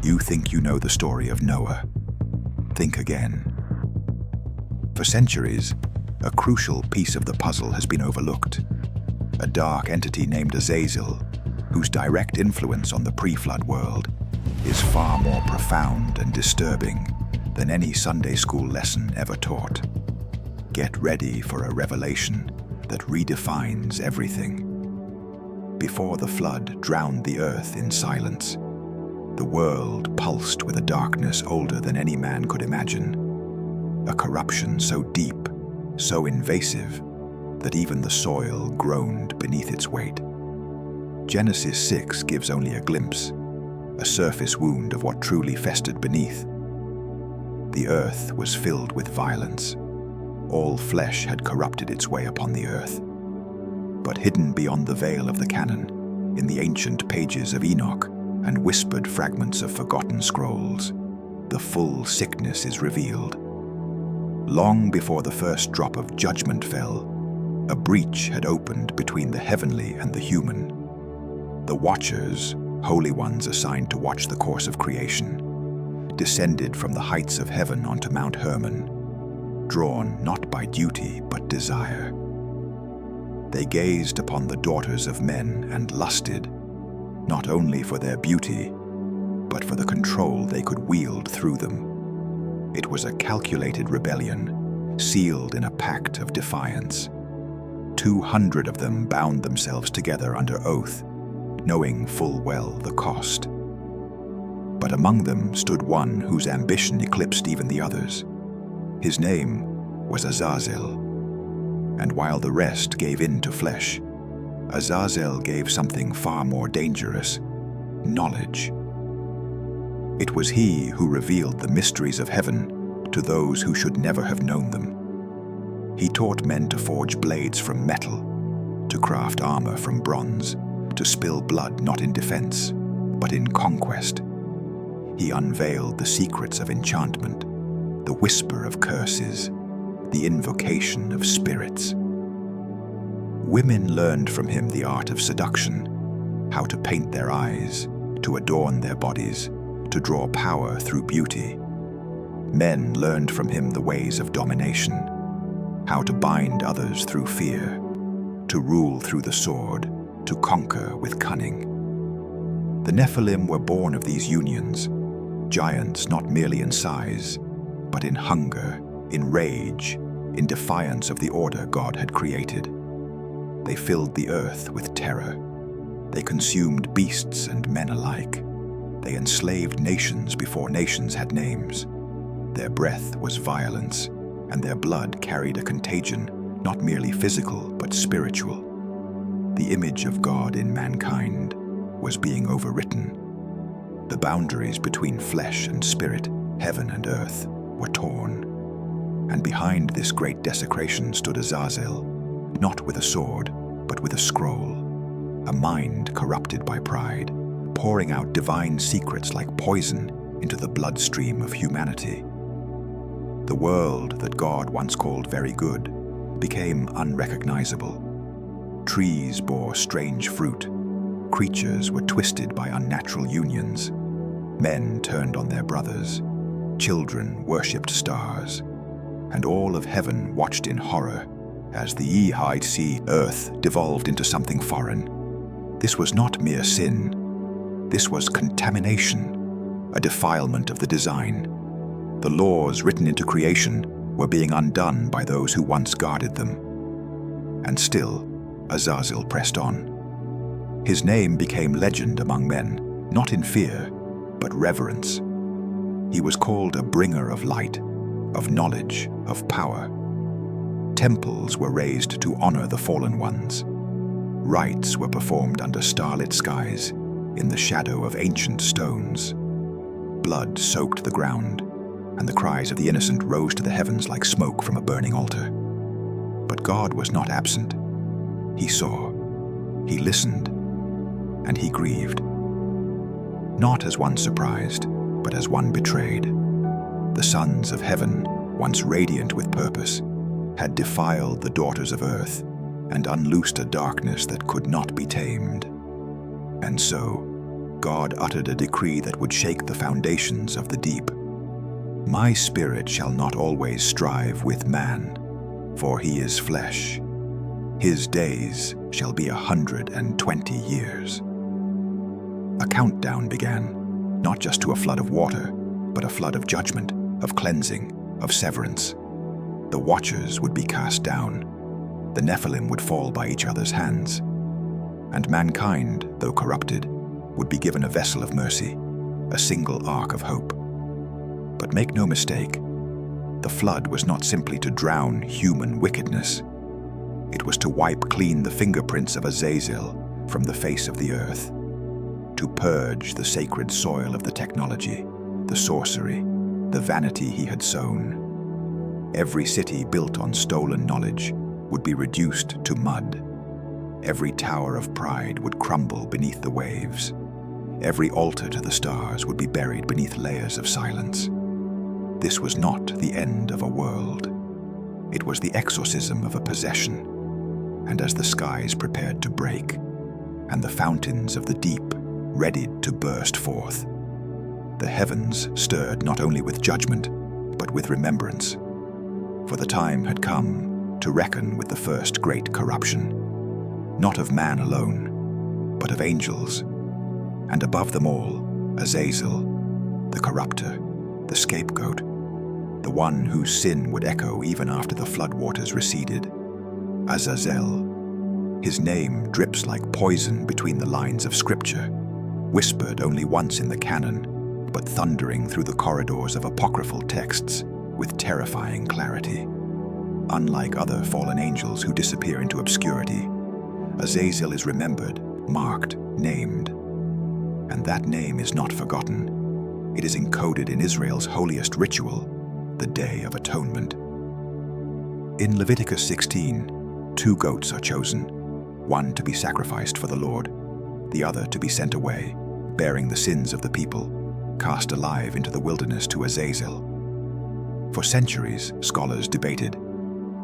You think you know the story of Noah. Think again. For centuries, a crucial piece of the puzzle has been overlooked. A dark entity named Azazel, whose direct influence on the pre-flood world is far more profound and disturbing than any Sunday school lesson ever taught. Get ready for a revelation that redefines everything. Before the flood drowned the earth in silence, the world pulsed with a darkness older than any man could imagine. A corruption so deep, so invasive, that even the soil groaned beneath its weight. Genesis 6 gives only a glimpse, a surface wound of what truly festered beneath. The earth was filled with violence. All flesh had corrupted its way upon the earth. But hidden beyond the veil of the canon, in the ancient pages of Enoch and whispered fragments of forgotten scrolls, the full sickness is revealed. Long before the first drop of judgment fell, a breach had opened between the heavenly and the human. The Watchers, holy ones assigned to watch the course of creation, descended from the heights of heaven onto Mount Hermon, drawn not by duty but desire. They gazed upon the daughters of men and lusted, not only for their beauty, but for the control they could wield through them. It was a calculated rebellion, sealed in a pact of defiance. 200 of them bound themselves together under oath, knowing full well the cost. But among them stood one whose ambition eclipsed even the others. His name was Azazel, and while the rest gave in to flesh, Azazel gave something far more dangerous: knowledge. It was he who revealed the mysteries of heaven to those who should never have known them. He taught men to forge blades from metal, to craft armor from bronze, to spill blood not in defense, but in conquest. He unveiled the secrets of enchantment, the whisper of curses, the invocation of spirits. Women learned from him the art of seduction, how to paint their eyes, to adorn their bodies, to draw power through beauty. Men learned from him the ways of domination, how to bind others through fear, to rule through the sword, to conquer with cunning. The Nephilim were born of these unions, giants not merely in size, but in hunger, in rage, in defiance of the order God had created. They filled the earth with terror. They consumed beasts and men alike. They enslaved nations before nations had names. Their breath was violence, and their blood carried a contagion, not merely physical, but spiritual. The image of God in mankind was being overwritten. The boundaries between flesh and spirit, heaven and earth, were torn. And behind this great desecration stood Azazel, not with a sword, but with a scroll, a mind corrupted by pride, pouring out divine secrets like poison into the bloodstream of humanity. The world that God once called very good became unrecognizable. Trees bore strange fruit, creatures were twisted by unnatural unions, men turned on their brothers, children worshipped stars, and all of heaven watched in horror as the high sea earth devolved into something foreign. This was not mere sin. This was contamination, a defilement of the design. The laws written into creation were being undone by those who once guarded them. And still, Azazel pressed on. His name became legend among men, not in fear, but reverence. He was called a bringer of light, of knowledge, of power. Temples were raised to honor the fallen ones. Rites were performed under starlit skies, in the shadow of ancient stones. Blood soaked the ground, and the cries of the innocent rose to the heavens like smoke from a burning altar. But God was not absent. He saw, he listened, and he grieved. Not as one surprised, but as one betrayed. The sons of heaven, once radiant with purpose, had defiled the daughters of earth and unloosed a darkness that could not be tamed. And so, God uttered a decree that would shake the foundations of the deep. My spirit shall not always strive with man, for he is flesh. His days shall be 120 years. A countdown began, not just to a flood of water, but a flood of judgment, of cleansing, of severance. The watchers would be cast down. The Nephilim would fall by each other's hands. And mankind, though corrupted, would be given a vessel of mercy, a single ark of hope. But make no mistake, the flood was not simply to drown human wickedness. It was to wipe clean the fingerprints of Azazel from the face of the earth, to purge the sacred soil of the technology, the sorcery, the vanity he had sown. Every city built on stolen knowledge would be reduced to mud. Every tower of pride would crumble beneath the waves. Every altar to the stars would be buried beneath layers of silence. This was not the end of a world. It was the exorcism of a possession. And as the skies prepared to break, and the fountains of the deep readied to burst forth, the heavens stirred not only with judgment, but with remembrance. For the time had come to reckon with the first great corruption, not of man alone, but of angels, and above them all, Azazel, the corrupter, the scapegoat, the one whose sin would echo even after the floodwaters receded. Azazel, his name drips like poison between the lines of scripture, whispered only once in the canon, but thundering through the corridors of apocryphal texts with terrifying clarity. Unlike other fallen angels who disappear into obscurity, Azazel is remembered, marked, named. And that name is not forgotten. It is encoded in Israel's holiest ritual, the Day of Atonement. In Leviticus 16, 2 goats are chosen, one to be sacrificed for the Lord, the other to be sent away, bearing the sins of the people, cast alive into the wilderness to Azazel. For centuries, scholars debated,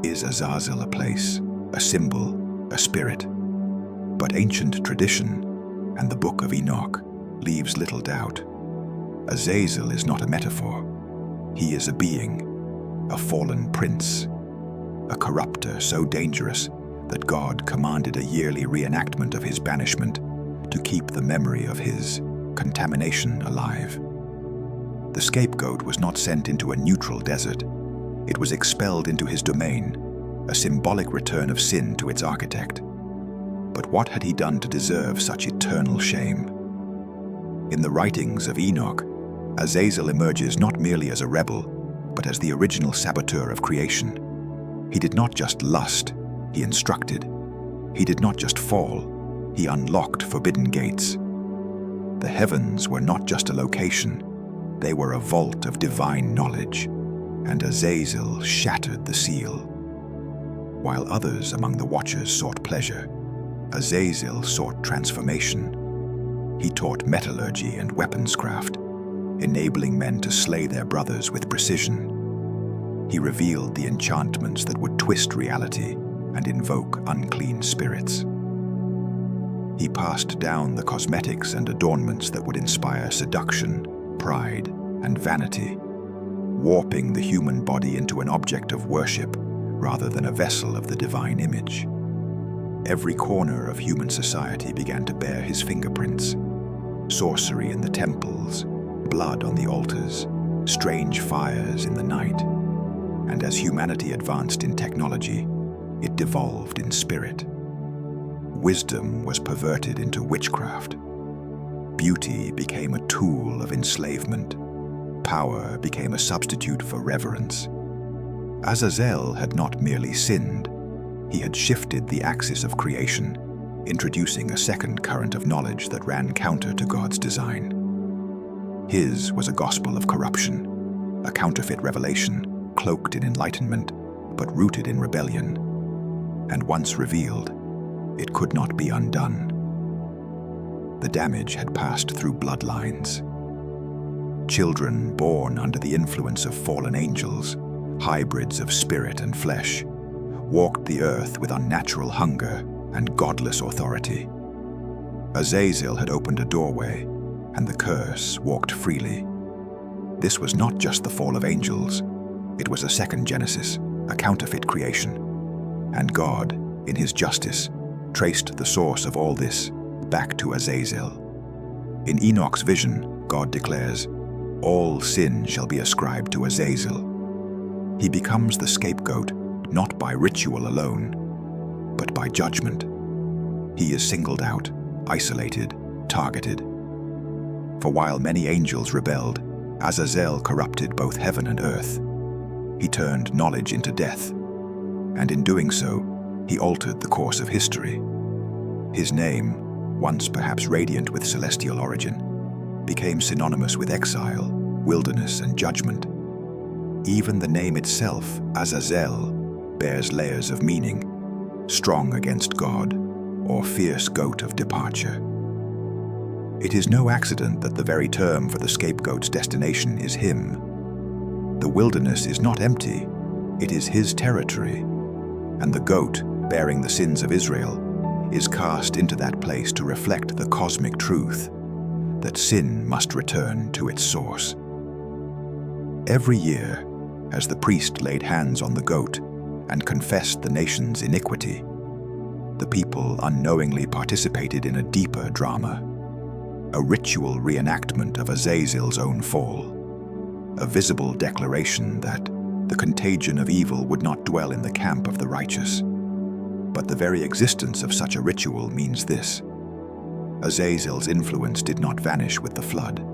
is Azazel a place, a symbol, a spirit? But ancient tradition and the Book of Enoch leaves little doubt. Azazel is not a metaphor. He is a being, a fallen prince, a corrupter so dangerous that God commanded a yearly reenactment of his banishment to keep the memory of his contamination alive. The scapegoat was not sent into a neutral desert. It was expelled into his domain, a symbolic return of sin to its architect. But what had he done to deserve such eternal shame? In the writings of Enoch, Azazel emerges not merely as a rebel, but as the original saboteur of creation. He did not just lust, he instructed. He did not just fall, he unlocked forbidden gates. The heavens were not just a location, they were a vault of divine knowledge, and Azazel shattered the seal. While others among the watchers sought pleasure, Azazel sought transformation. He taught metallurgy and weaponscraft, enabling men to slay their brothers with precision. He revealed the enchantments that would twist reality and invoke unclean spirits. He passed down the cosmetics and adornments that would inspire seduction, pride, and vanity, warping the human body into an object of worship rather than a vessel of the divine image. Every corner of human society began to bear his fingerprints. Sorcery in the temples, blood on the altars, strange fires in the night. And as humanity advanced in technology, it devolved in spirit. Wisdom was perverted into witchcraft. Beauty became a tool of enslavement. Power became a substitute for reverence. Azazel had not merely sinned, he had shifted the axis of creation, introducing a second current of knowledge that ran counter to God's design. His was a gospel of corruption, a counterfeit revelation, cloaked in enlightenment, but rooted in rebellion. And once revealed, it could not be undone. The damage had passed through bloodlines. Children born under the influence of fallen angels, hybrids of spirit and flesh, walked the earth with unnatural hunger and godless authority. Azazel had opened a doorway, and the curse walked freely. This was not just the fall of angels, it was a second Genesis, a counterfeit creation. And God, in his justice, traced the source of all this back to Azazel. In Enoch's vision, God declares, "All sin shall be ascribed to Azazel." He becomes the scapegoat, not by ritual alone, but by judgment. He is singled out, isolated, targeted. For while many angels rebelled, Azazel corrupted both heaven and earth. He turned knowledge into death, and in doing so, he altered the course of history. His name, once perhaps radiant with celestial origin, became synonymous with exile, wilderness, and judgment. Even the name itself, Azazel, bears layers of meaning, strong against God, or fierce goat of departure. It is no accident that the very term for the scapegoat's destination is him. The wilderness is not empty, it is his territory, and the goat, bearing the sins of Israel, is cast into that place to reflect the cosmic truth that sin must return to its source. Every year, as the priest laid hands on the goat and confessed the nation's iniquity, the people unknowingly participated in a deeper drama, a ritual reenactment of Azazel's own fall, a visible declaration that the contagion of evil would not dwell in the camp of the righteous. But the very existence of such a ritual means this: Azazel's influence did not vanish with the flood.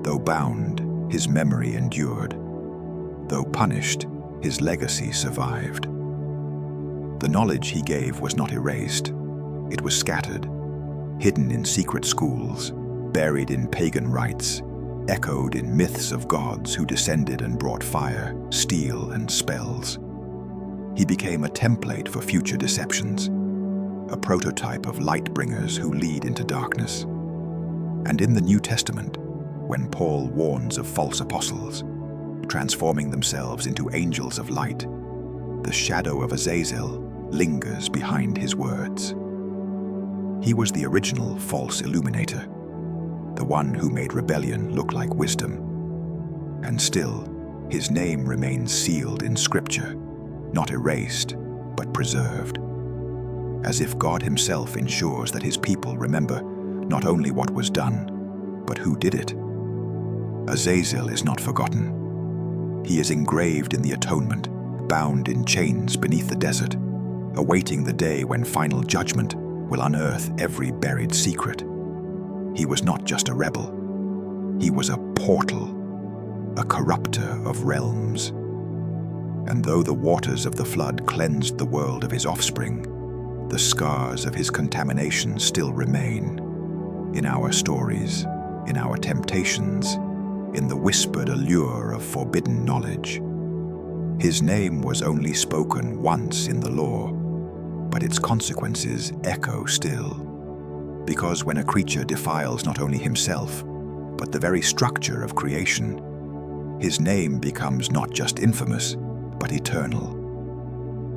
Though bound, his memory endured. Though punished, his legacy survived. The knowledge he gave was not erased. It was scattered, hidden in secret schools, buried in pagan rites, echoed in myths of gods who descended and brought fire, steel, and spells. He became a template for future deceptions, a prototype of light-bringers who lead into darkness. And in the New Testament, when Paul warns of false apostles, transforming themselves into angels of light, the shadow of Azazel lingers behind his words. He was the original false illuminator, the one who made rebellion look like wisdom. And still, his name remains sealed in Scripture, not erased, but preserved. As if God himself ensures that his people remember not only what was done, but who did it. Azazel is not forgotten. He is engraved in the atonement, bound in chains beneath the desert, awaiting the day when final judgment will unearth every buried secret. He was not just a rebel. He was a portal, a corrupter of realms. And though the waters of the flood cleansed the world of his offspring, the scars of his contamination still remain in our stories, in our temptations, in the whispered allure of forbidden knowledge. His name was only spoken once in the law, but its consequences echo still. Because when a creature defiles not only himself, but the very structure of creation, his name becomes not just infamous, but eternal.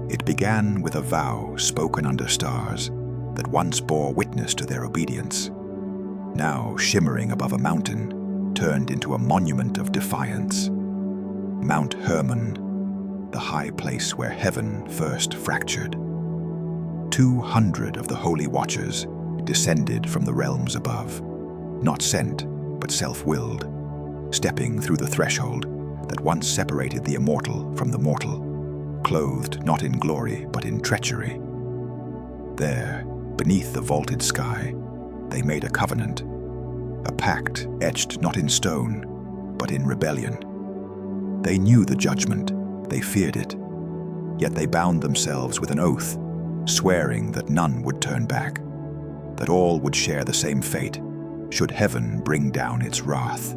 It began with a vow spoken under stars that once bore witness to their obedience. Now, shimmering above a mountain, turned into a monument of defiance. Mount Hermon, the high place where heaven first fractured. 200 of the holy watchers descended from the realms above, not sent, but self-willed, stepping through the threshold that once separated the immortal from the mortal, clothed not in glory, but in treachery. There, beneath the vaulted sky, they made a covenant, a pact etched not in stone, but in rebellion. They knew the judgment, they feared it, yet they bound themselves with an oath, swearing that none would turn back, that all would share the same fate, should heaven bring down its wrath.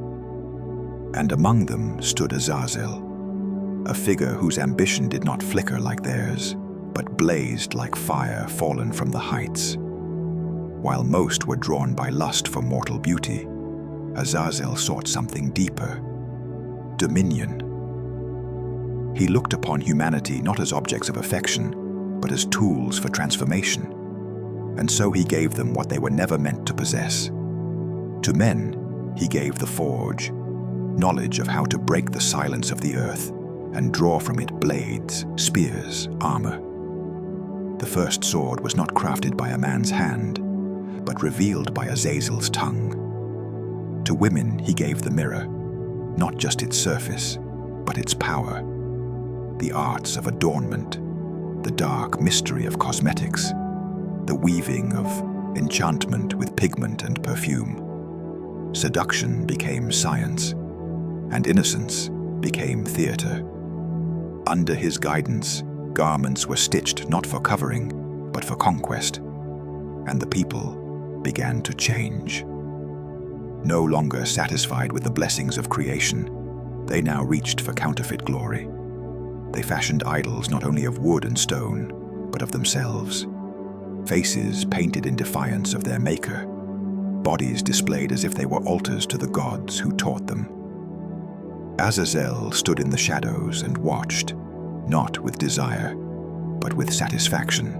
And among them stood Azazel, a figure whose ambition did not flicker like theirs, but blazed like fire fallen from the heights. While most were drawn by lust for mortal beauty, Azazel sought something deeper: dominion. He looked upon humanity not as objects of affection, but as tools for transformation. And so he gave them what they were never meant to possess: To men, he gave the forge, knowledge of how to break the silence of the earth and draw from it blades, spears, armor. The first sword was not crafted by a man's hand, but revealed by Azazel'S tongue. To women he gave the mirror, not just its surface, but its power, the arts of adornment, the dark mystery of cosmetics, the weaving of enchantment with pigment and perfume. Seduction became science, and innocence became theater. Under his guidance, garments were stitched not for covering, but for conquest, and the people began to change. No longer satisfied with the blessings of creation, they now reached for counterfeit glory. They fashioned idols not only of wood and stone, but of themselves. Faces painted in defiance of their maker, bodies displayed as if they were altars to the gods who taught them. Azazel stood in the shadows and watched, not with desire, but with satisfaction.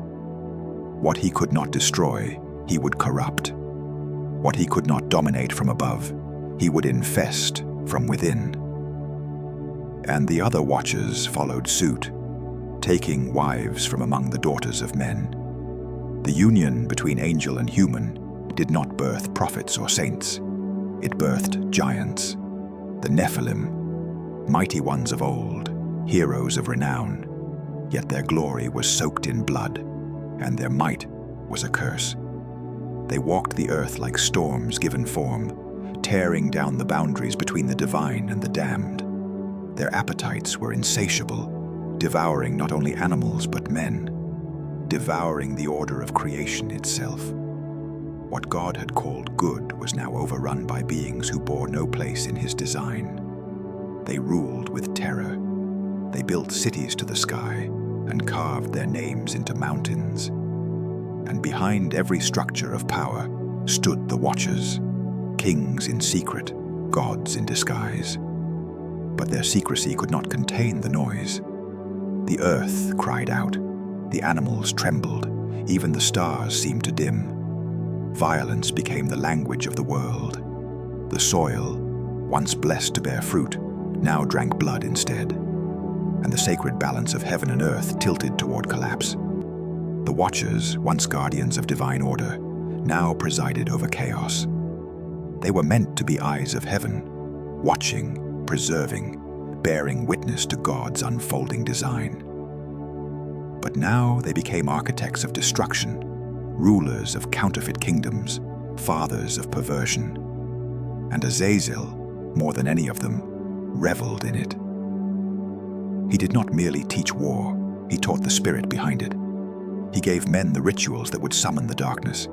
What he could not destroy, he would corrupt. What he could not dominate from above, he would infest from within. And the other watchers followed suit, taking wives from among the daughters of men. The union between angel and human did not birth prophets or saints. It birthed giants, the Nephilim, mighty ones of old, heroes of renown, yet their glory was soaked in blood, and their might was a curse. They walked the earth like storms given form, tearing down the boundaries between the divine and the damned. Their appetites were insatiable, devouring not only animals but men, devouring the order of creation itself. What God had called good was now overrun by beings who bore no place in his design. They ruled with terror. They built cities to the sky and carved their names into mountains. And behind every structure of power stood the Watchers, kings in secret, gods in disguise. But their secrecy could not contain the noise. The earth cried out, the animals trembled, even the stars seemed to dim. Violence became the language of the world. The soil, once blessed to bear fruit, now drank blood instead, and the sacred balance of heaven and earth tilted toward collapse. The Watchers, once guardians of divine order, now presided over chaos. They were meant to be eyes of heaven, watching, preserving, bearing witness to God's unfolding design. But now they became architects of destruction, rulers of counterfeit kingdoms, fathers of perversion. And Azazel, more than any of them, reveled in it. He did not merely teach war, he taught the spirit behind it. He gave men the rituals that would summon the darkness.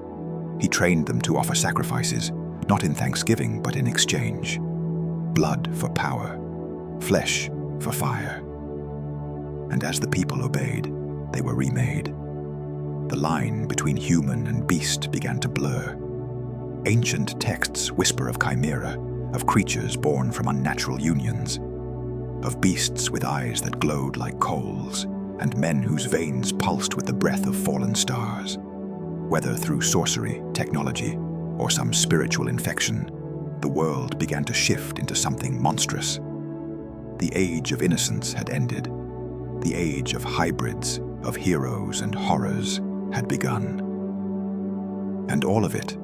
He trained them to offer sacrifices, not in thanksgiving but in exchange. Blood for power, flesh for fire. And as the people obeyed, they were remade. The line between human and beast began to blur. Ancient texts whisper of chimera, of creatures born from unnatural unions, of beasts with eyes that glowed like coals, and men whose veins pulsed with the breath of fallen stars. Whether through sorcery, technology, or some spiritual infection, the world began to shift into something monstrous. The age of innocence had ended. The age of hybrids, of heroes and horrors, had begun. And all of it,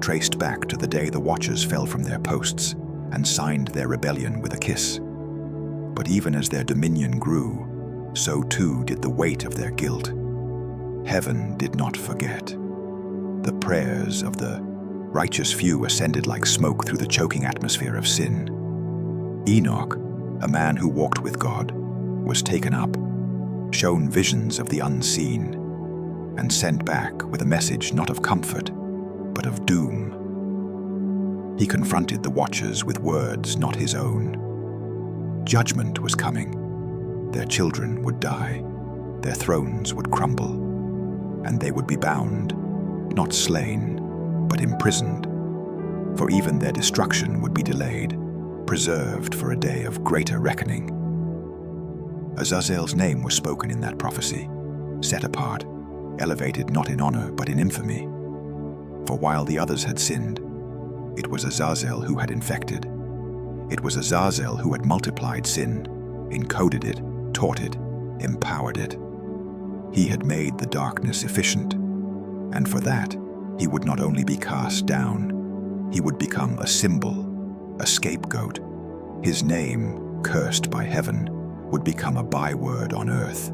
traced back to the day the Watchers fell from their posts and signed their rebellion with a kiss. But even as their dominion grew, so too did the weight of their guilt. Heaven did not forget. The prayers of the righteous few ascended like smoke through the choking atmosphere of sin. Enoch, a man who walked with God, was taken up, shown visions of the unseen, and sent back with a message not of comfort, but of doom. He confronted the Watchers with words not his own. Judgment was coming. Their children would die, their thrones would crumble, and they would be bound, not slain, but imprisoned. For even their destruction would be delayed, preserved for a day of greater reckoning. Azazel's name was spoken in that prophecy, set apart, elevated not in honor but in infamy. For while the others had sinned, it was Azazel who had infected. It was Azazel who had multiplied sin, encoded it, taught it, empowered it. He had made the darkness efficient, and for that, he would not only be cast down, he would become a symbol, a scapegoat. His name, cursed by heaven, would become a byword on earth.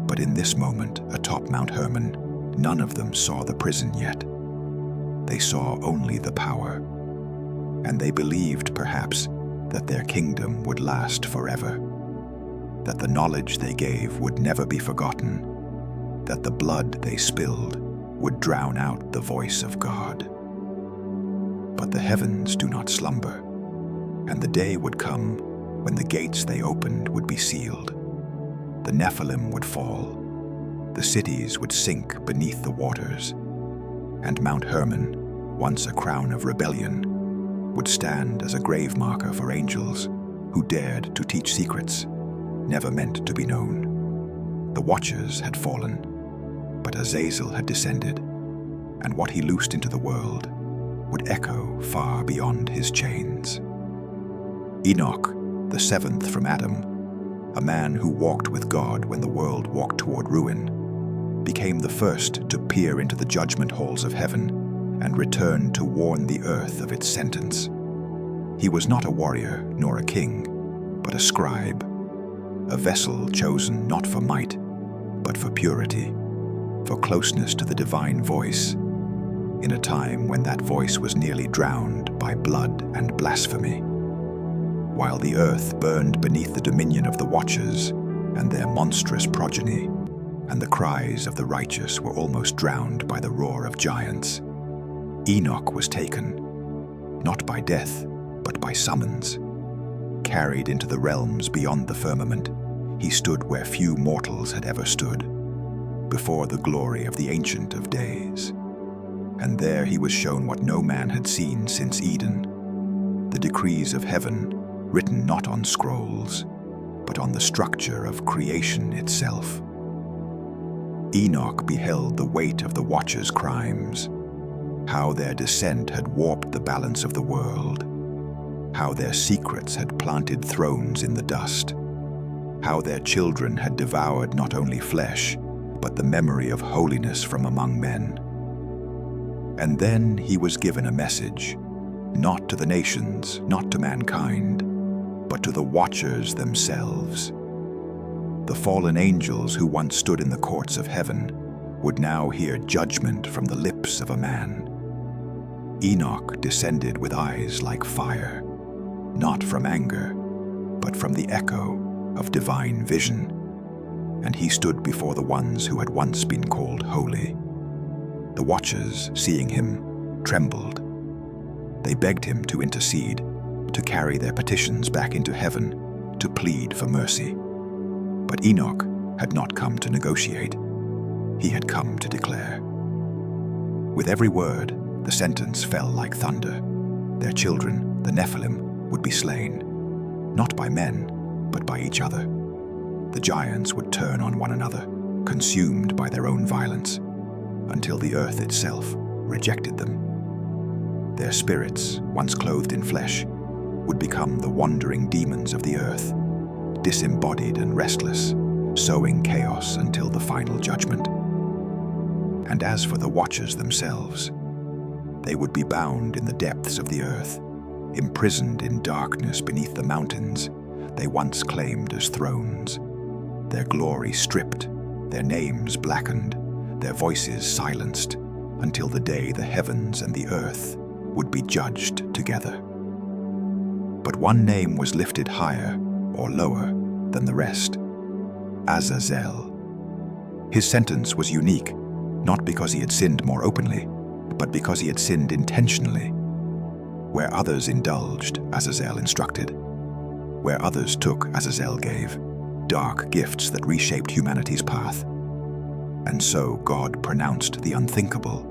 But in this moment, atop Mount Hermon, none of them saw the prison yet. They saw only the power, and they believed, perhaps, that their kingdom would last forever, that the knowledge they gave would never be forgotten, that the blood they spilled would drown out the voice of God. But the heavens do not slumber, and the day would come when the gates they opened would be sealed. The Nephilim would fall, the cities would sink beneath the waters, and Mount Hermon, once a crown of rebellion, would stand as a grave marker for angels who dared to teach secrets never meant to be known. The Watchers had fallen, but Azazel had descended, and what he loosed into the world would echo far beyond his chains. Enoch, the seventh from Adam, a man who walked with God when the world walked toward ruin, became the first to peer into the judgment halls of heaven and return to warn the earth of its sentence. He was not a warrior nor a king, but a scribe, a vessel chosen not for might, but for purity, for closeness to the divine voice, in a time when that voice was nearly drowned by blood and blasphemy. While the earth burned beneath the dominion of the Watchers and their monstrous progeny, and the cries of the righteous were almost drowned by the roar of giants, Enoch was taken, not by death, but by summons. Carried into the realms beyond the firmament, he stood where few mortals had ever stood, before the glory of the Ancient of Days. And there he was shown what no man had seen since Eden, the decrees of heaven, written not on scrolls, but on the structure of creation itself. Enoch beheld the weight of the Watchers' crimes, how their descent had warped the balance of the world, how their secrets had planted thrones in the dust, how their children had devoured not only flesh, but the memory of holiness from among men. And then he was given a message, not to the nations, not to mankind, but to the Watchers themselves. The fallen angels who once stood in the courts of heaven would now hear judgment from the lips of a man. Enoch descended with eyes like fire, not from anger, but from the echo of divine vision, and he stood before the ones who had once been called holy. The Watchers, seeing him, trembled. They begged him to intercede, to carry their petitions back into heaven, to plead for mercy. But Enoch had not come to negotiate. He had come to declare. With every word, the sentence fell like thunder. Their children, the Nephilim, would be slain, not by men, but by each other. The giants would turn on one another, consumed by their own violence, until the earth itself rejected them. Their spirits, once clothed in flesh, would become the wandering demons of the earth, disembodied and restless, sowing chaos until the final judgment. And as for the Watchers themselves, they would be bound in the depths of the earth, imprisoned in darkness beneath the mountains they once claimed as thrones, their glory stripped, their names blackened, their voices silenced, until the day the heavens and the earth would be judged together. But one name was lifted higher or lower than the rest: Azazel. His sentence was unique, not because he had sinned more openly, but because he had sinned intentionally. Where others indulged, Azazel instructed. Where others took, Azazel gave, dark gifts that reshaped humanity's path. And so God pronounced the unthinkable.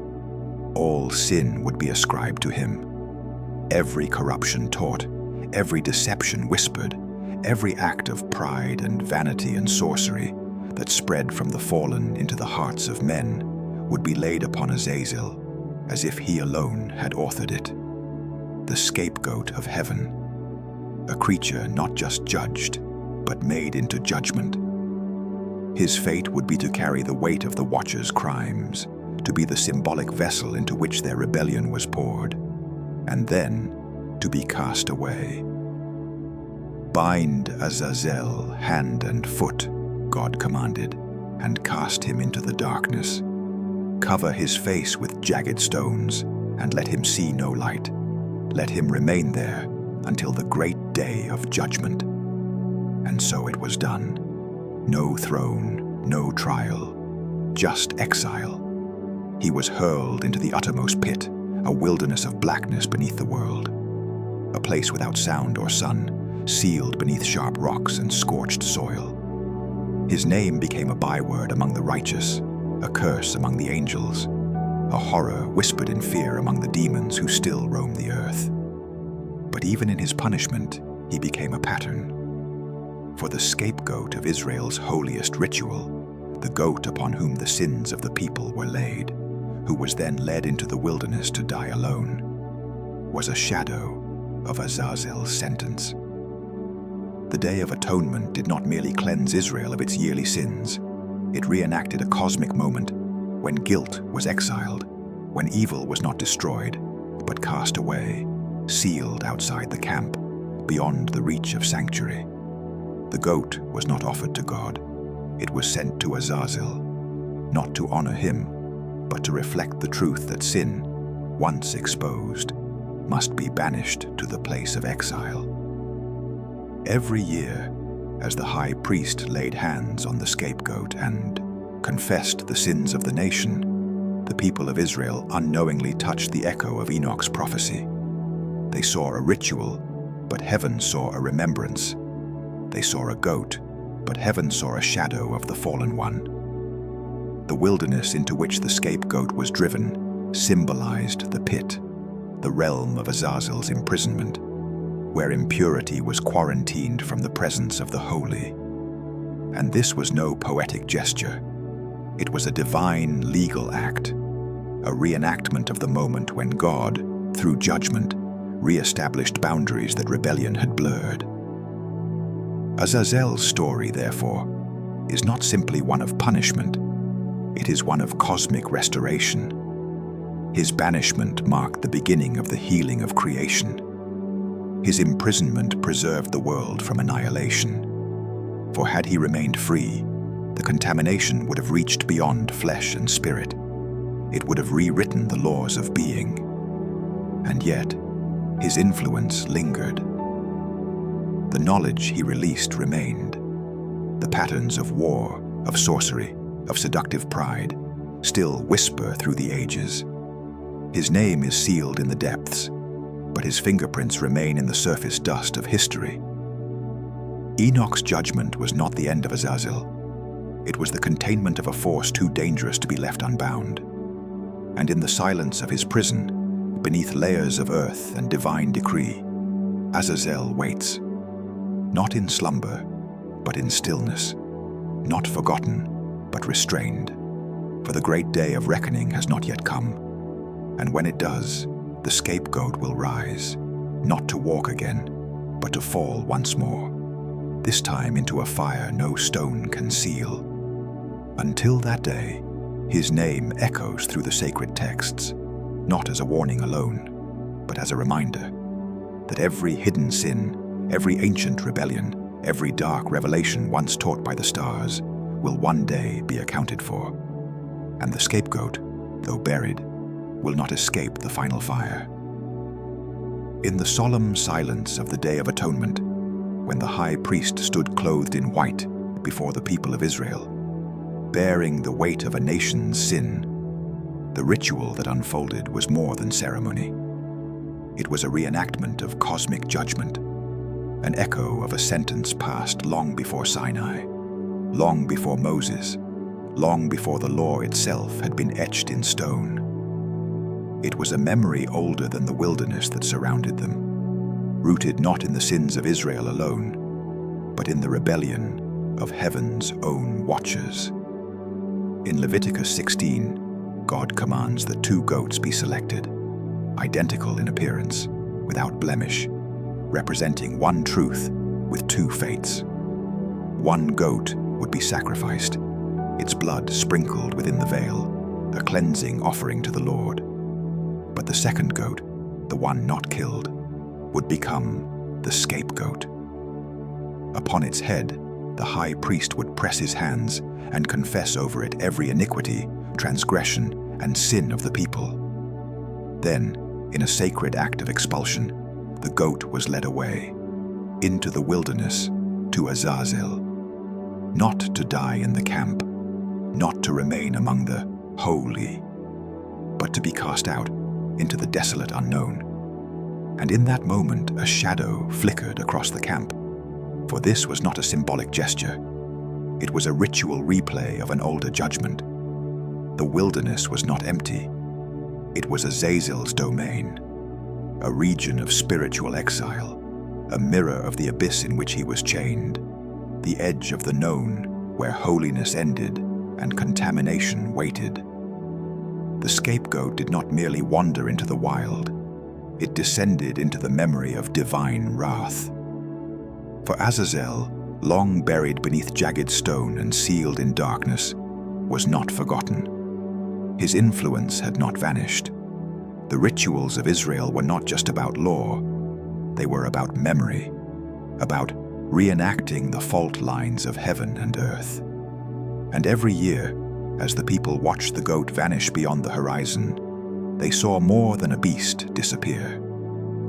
All sin would be ascribed to him. Every corruption taught, every deception whispered, every act of pride and vanity and sorcery that spread from the fallen into the hearts of men would be laid upon Azazel, as if he alone had authored it. The scapegoat of heaven, a creature not just judged, but made into judgment. His fate would be to carry the weight of the Watchers' crimes, to be the symbolic vessel into which their rebellion was poured, and then to be cast away. "Bind Azazel hand and foot," God commanded, "and cast him into the darkness. Cover his face with jagged stones, and let him see no light. Let him remain there until the great day of judgment." And so it was done. No throne, no trial, just exile. He was hurled into the uttermost pit, a wilderness of blackness beneath the world. A place without sound or sun, sealed beneath sharp rocks and scorched soil. His name became a byword among the righteous, a curse among the angels, a horror whispered in fear among the demons who still roam the earth. But even in his punishment, he became a pattern. For the scapegoat of Israel's holiest ritual, the goat upon whom the sins of the people were laid, who was then led into the wilderness to die alone, was a shadow of Azazel'S sentence. The Day of Atonement did not merely cleanse Israel of its yearly sins. It reenacted a cosmic moment when guilt was exiled, when evil was not destroyed, but cast away, sealed outside the camp, beyond the reach of sanctuary. The goat was not offered to God. It was sent to Azazel, not to honor him, but to reflect the truth that sin, once exposed, must be banished to the place of exile. Every year, as the high priest laid hands on the scapegoat and confessed the sins of the nation, the people of Israel unknowingly touched the echo of Enoch's prophecy. They saw a ritual, but heaven saw a remembrance. They saw a goat, but heaven saw a shadow of the fallen one. The wilderness into which the scapegoat was driven symbolized the pit, the realm of Azazel's imprisonment, where impurity was quarantined from the presence of the holy. And this was no poetic gesture. It was a divine legal act, a reenactment of the moment when God, through judgment, re-established boundaries that rebellion had blurred. Azazel's story, therefore, is not simply one of punishment. It is one of cosmic restoration. His banishment marked the beginning of the healing of creation. His imprisonment preserved the world from annihilation. For had he remained free, the contamination would have reached beyond flesh and spirit. It would have rewritten the laws of being. And yet, his influence lingered. The knowledge he released remained. The patterns of war, of sorcery, of seductive pride still whisper through the ages. His name is sealed in the depths, but his fingerprints remain in the surface dust of history. Enoch's judgment was not the end of Azazel. It was the containment of a force too dangerous to be left unbound. And in the silence of his prison, beneath layers of earth and divine decree, Azazel waits, not in slumber, but in stillness, not forgotten, but restrained. For the great day of reckoning has not yet come, and when it does, the scapegoat will rise, not to walk again, but to fall once more, this time into a fire no stone can seal. Until that day, his name echoes through the sacred texts, not as a warning alone, but as a reminder that every hidden sin, every ancient rebellion, every dark revelation once taught by the stars will one day be accounted for. And the scapegoat, though buried, will not escape the final fire. In the solemn silence of the Day of Atonement, when the high priest stood clothed in white before the people of Israel, bearing the weight of a nation's sin, the ritual that unfolded was more than ceremony. It was a reenactment of cosmic judgment, an echo of a sentence passed long before Sinai, long before Moses, long before the law itself had been etched in stone. It was a memory older than the wilderness that surrounded them, rooted not in the sins of Israel alone, but in the rebellion of heaven's own watchers. In Leviticus 16, God commands that 2 goats be selected, identical in appearance, without blemish, representing one truth with 2 fates. 1 goat would be sacrificed, its blood sprinkled within the veil, a cleansing offering to the Lord. But the 2nd goat, the one not killed, would become the scapegoat. Upon its head, the high priest would press his hands and confess over it every iniquity, transgression, and sin of the people. Then, in a sacred act of expulsion, the goat was led away, into the wilderness, to Azazel, not to die in the camp, not to remain among the holy, but to be cast out into the desolate unknown. And in that moment, a shadow flickered across the camp, for this was not a symbolic gesture. It was a ritual replay of an older judgment. The wilderness was not empty. It was Azazel's domain, a region of spiritual exile, a mirror of the abyss in which he was chained, the edge of the known where holiness ended and contamination waited. The scapegoat did not merely wander into the wild. It descended into the memory of divine wrath. For Azazel, long buried beneath jagged stone and sealed in darkness, was not forgotten. His influence had not vanished. The rituals of Israel were not just about law. They were about memory, about reenacting the fault lines of heaven and earth. And every year, as the people watched the goat vanish beyond the horizon, they saw more than a beast disappear.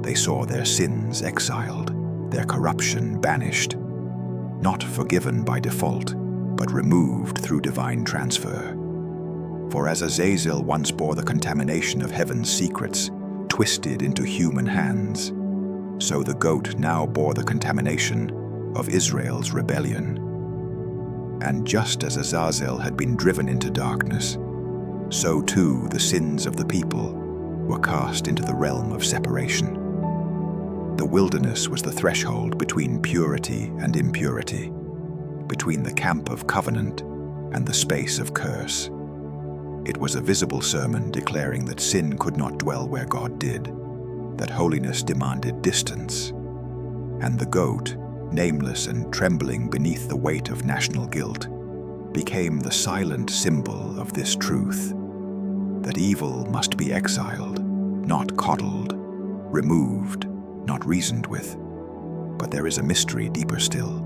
They saw their sins exiled, their corruption banished, not forgiven by default, but removed through divine transfer. For as Azazel once bore the contamination of heaven's secrets, twisted into human hands, so the goat now bore the contamination of Israel's rebellion. And just as Azazel had been driven into darkness, so too the sins of the people were cast into the realm of separation. The wilderness was the threshold between purity and impurity, between the camp of covenant and the space of curse. It was a visible sermon declaring that sin could not dwell where God did, that holiness demanded distance, and the goat, nameless and trembling beneath the weight of national guilt, became the silent symbol of this truth, that evil must be exiled, not coddled, removed, not reasoned with. But there is a mystery deeper still.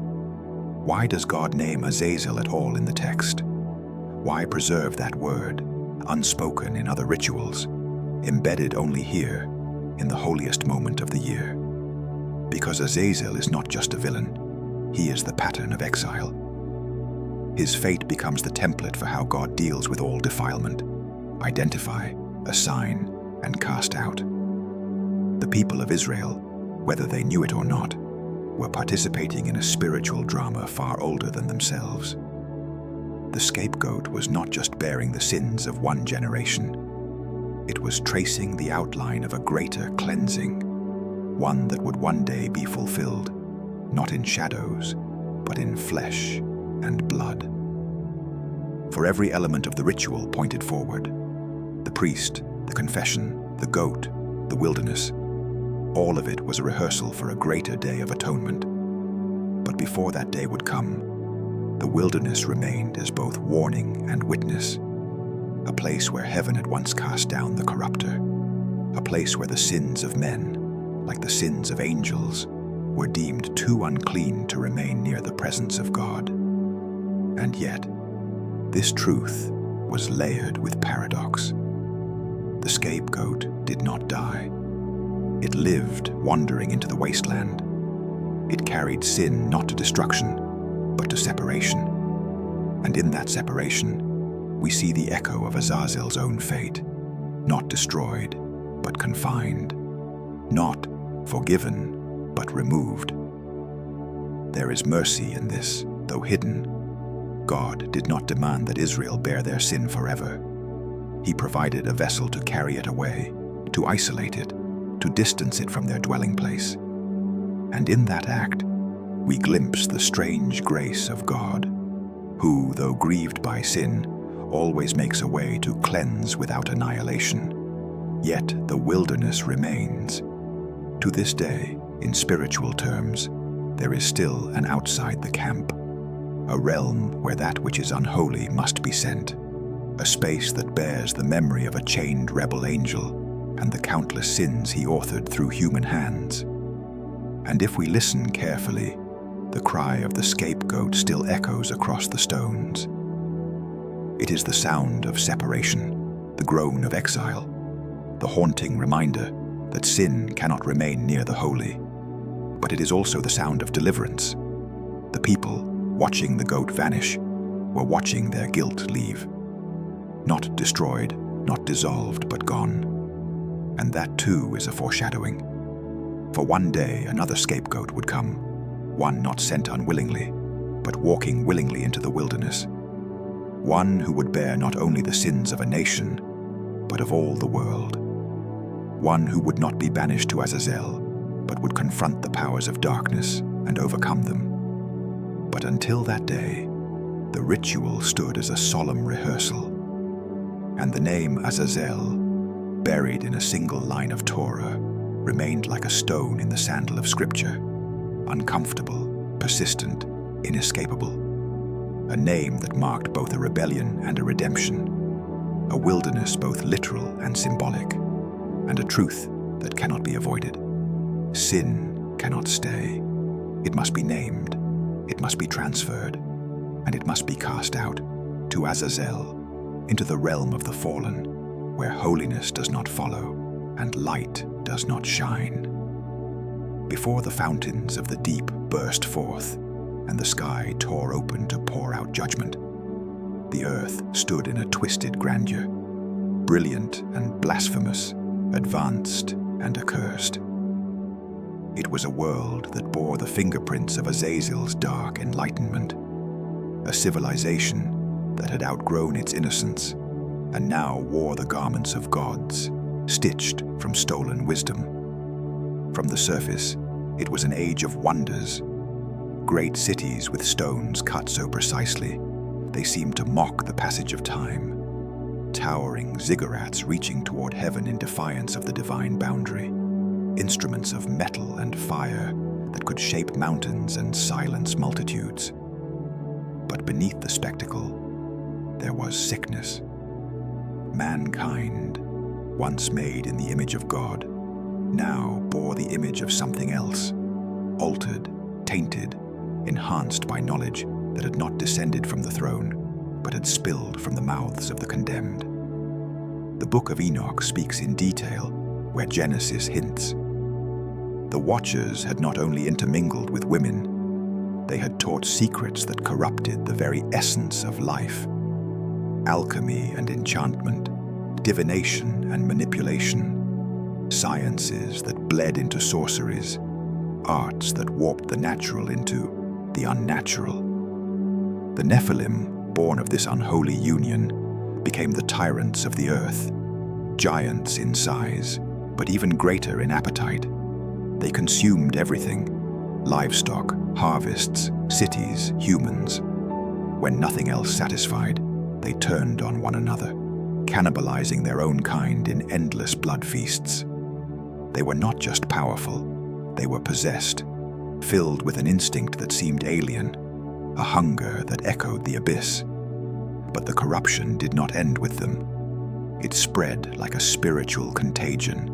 Why does God name Azazel at all in the text? Why preserve that word, unspoken in other rituals, embedded only here, in the holiest moment of the year? Because Azazel is not just a villain, he is the pattern of exile. His fate becomes the template for how God deals with all defilement, identify, assign, and cast out. The people of Israel, whether they knew it or not, were participating in a spiritual drama far older than themselves. The scapegoat was not just bearing the sins of one generation. It was tracing the outline of a greater cleansing, one that would one day be fulfilled, not in shadows, but in flesh and blood. For every element of the ritual pointed forward: the priest, the confession, the goat, the wilderness. All of it was a rehearsal for a greater day of atonement. But before that day would come, the wilderness remained as both warning and witness, a place where heaven had once cast down the corrupter, a place where the sins of men, like the sins of angels, were deemed too unclean to remain near the presence of God. And yet, this truth was layered with paradox. The scapegoat did not die. It lived, wandering into the wasteland. It carried sin not to destruction, but to separation. And in that separation, we see the echo of Azazel's own fate, not destroyed, but confined, not forgiven, but removed. There is mercy in this, though hidden. God did not demand that Israel bear their sin forever. He provided a vessel to carry it away, to isolate it, to distance it from their dwelling place. And in that act, we glimpse the strange grace of God, who, though grieved by sin, always makes a way to cleanse without annihilation. Yet the wilderness remains. To this day, in spiritual terms, there is still an outside the camp, a realm where that which is unholy must be sent, a space that bears the memory of a chained rebel angel and the countless sins he authored through human hands. And if we listen carefully, the cry of the scapegoat still echoes across the stones. It is the sound of separation, the groan of exile, the haunting reminder that sin cannot remain near the holy. But it is also the sound of deliverance. The people, watching the goat vanish, were watching their guilt leave. Not destroyed, not dissolved, but gone. And that too is a foreshadowing. For one day another scapegoat would come, one not sent unwillingly, but walking willingly into the wilderness. One who would bear not only the sins of a nation, but of all the world. One who would not be banished to Azazel, but would confront the powers of darkness and overcome them. But until that day, the ritual stood as a solemn rehearsal, and the name Azazel, buried in a single line of Torah, remained like a stone in the sandal of Scripture, uncomfortable, persistent, inescapable. A name that marked both a rebellion and a redemption, a wilderness both literal and symbolic, and a truth that cannot be avoided. Sin cannot stay. It must be named, it must be transferred, and it must be cast out to Azazel, into the realm of the fallen, where holiness does not follow and light does not shine. Before the fountains of the deep burst forth and the sky tore open to pour out judgment, the earth stood in a twisted grandeur, brilliant and blasphemous, advanced and accursed. It was a world that bore the fingerprints of Azazel'S dark enlightenment, a civilization that had outgrown its innocence and now wore the garments of gods, stitched from stolen wisdom. From the surface, it was an age of wonders. Great cities with stones cut so precisely, they seemed to mock the passage of time. Towering ziggurats reaching toward heaven in defiance of the divine boundary. Instruments of metal and fire that could shape mountains and silence multitudes. But beneath the spectacle, there was sickness. Mankind, once made in the image of God, now bore the image of something else, altered, tainted, enhanced by knowledge that had not descended from the throne, but had spilled from the mouths of the condemned. The Book of Enoch speaks in detail where Genesis hints. The Watchers had not only intermingled with women, they had taught secrets that corrupted the very essence of life. Alchemy and enchantment, divination and manipulation, sciences that bled into sorceries, arts that warped the natural into the unnatural. The Nephilim, born of this unholy union, became the tyrants of the earth, giants in size, but even greater in appetite. They consumed everything: livestock, harvests, cities, humans. When nothing else satisfied, they turned on one another, cannibalizing their own kind in endless blood feasts. They were not just powerful, they were possessed, filled with an instinct that seemed alien, a hunger that echoed the abyss. But the corruption did not end with them. It spread like a spiritual contagion.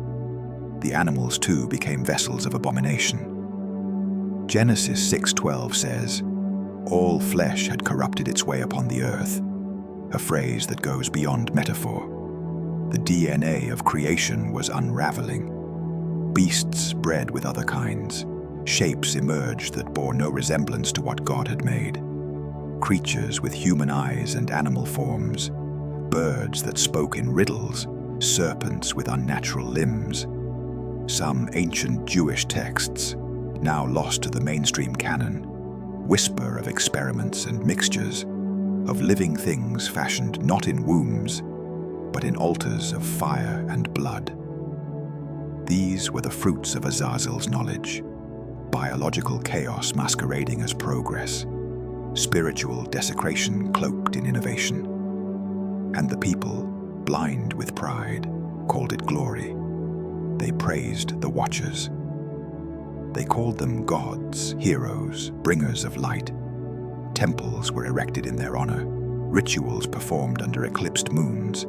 The animals too became vessels of abomination. Genesis 6:12 says, "All flesh had corrupted its way upon the earth," a phrase that goes beyond metaphor. The DNA of creation was unraveling. Beasts bred with other kinds. Shapes emerged that bore no resemblance to what God had made. Creatures with human eyes and animal forms. Birds that spoke in riddles. Serpents with unnatural limbs. Some ancient Jewish texts, now lost to the mainstream canon, whisper of experiments and mixtures, of living things fashioned not in wombs, but in altars of fire and blood. These were the fruits of Azazel'S knowledge, biological chaos masquerading as progress, spiritual desecration cloaked in innovation. And the people, blind with pride, called it glory. They praised the watchers. They called them gods, heroes, bringers of light. Temples were erected in their honor, rituals performed under eclipsed moons.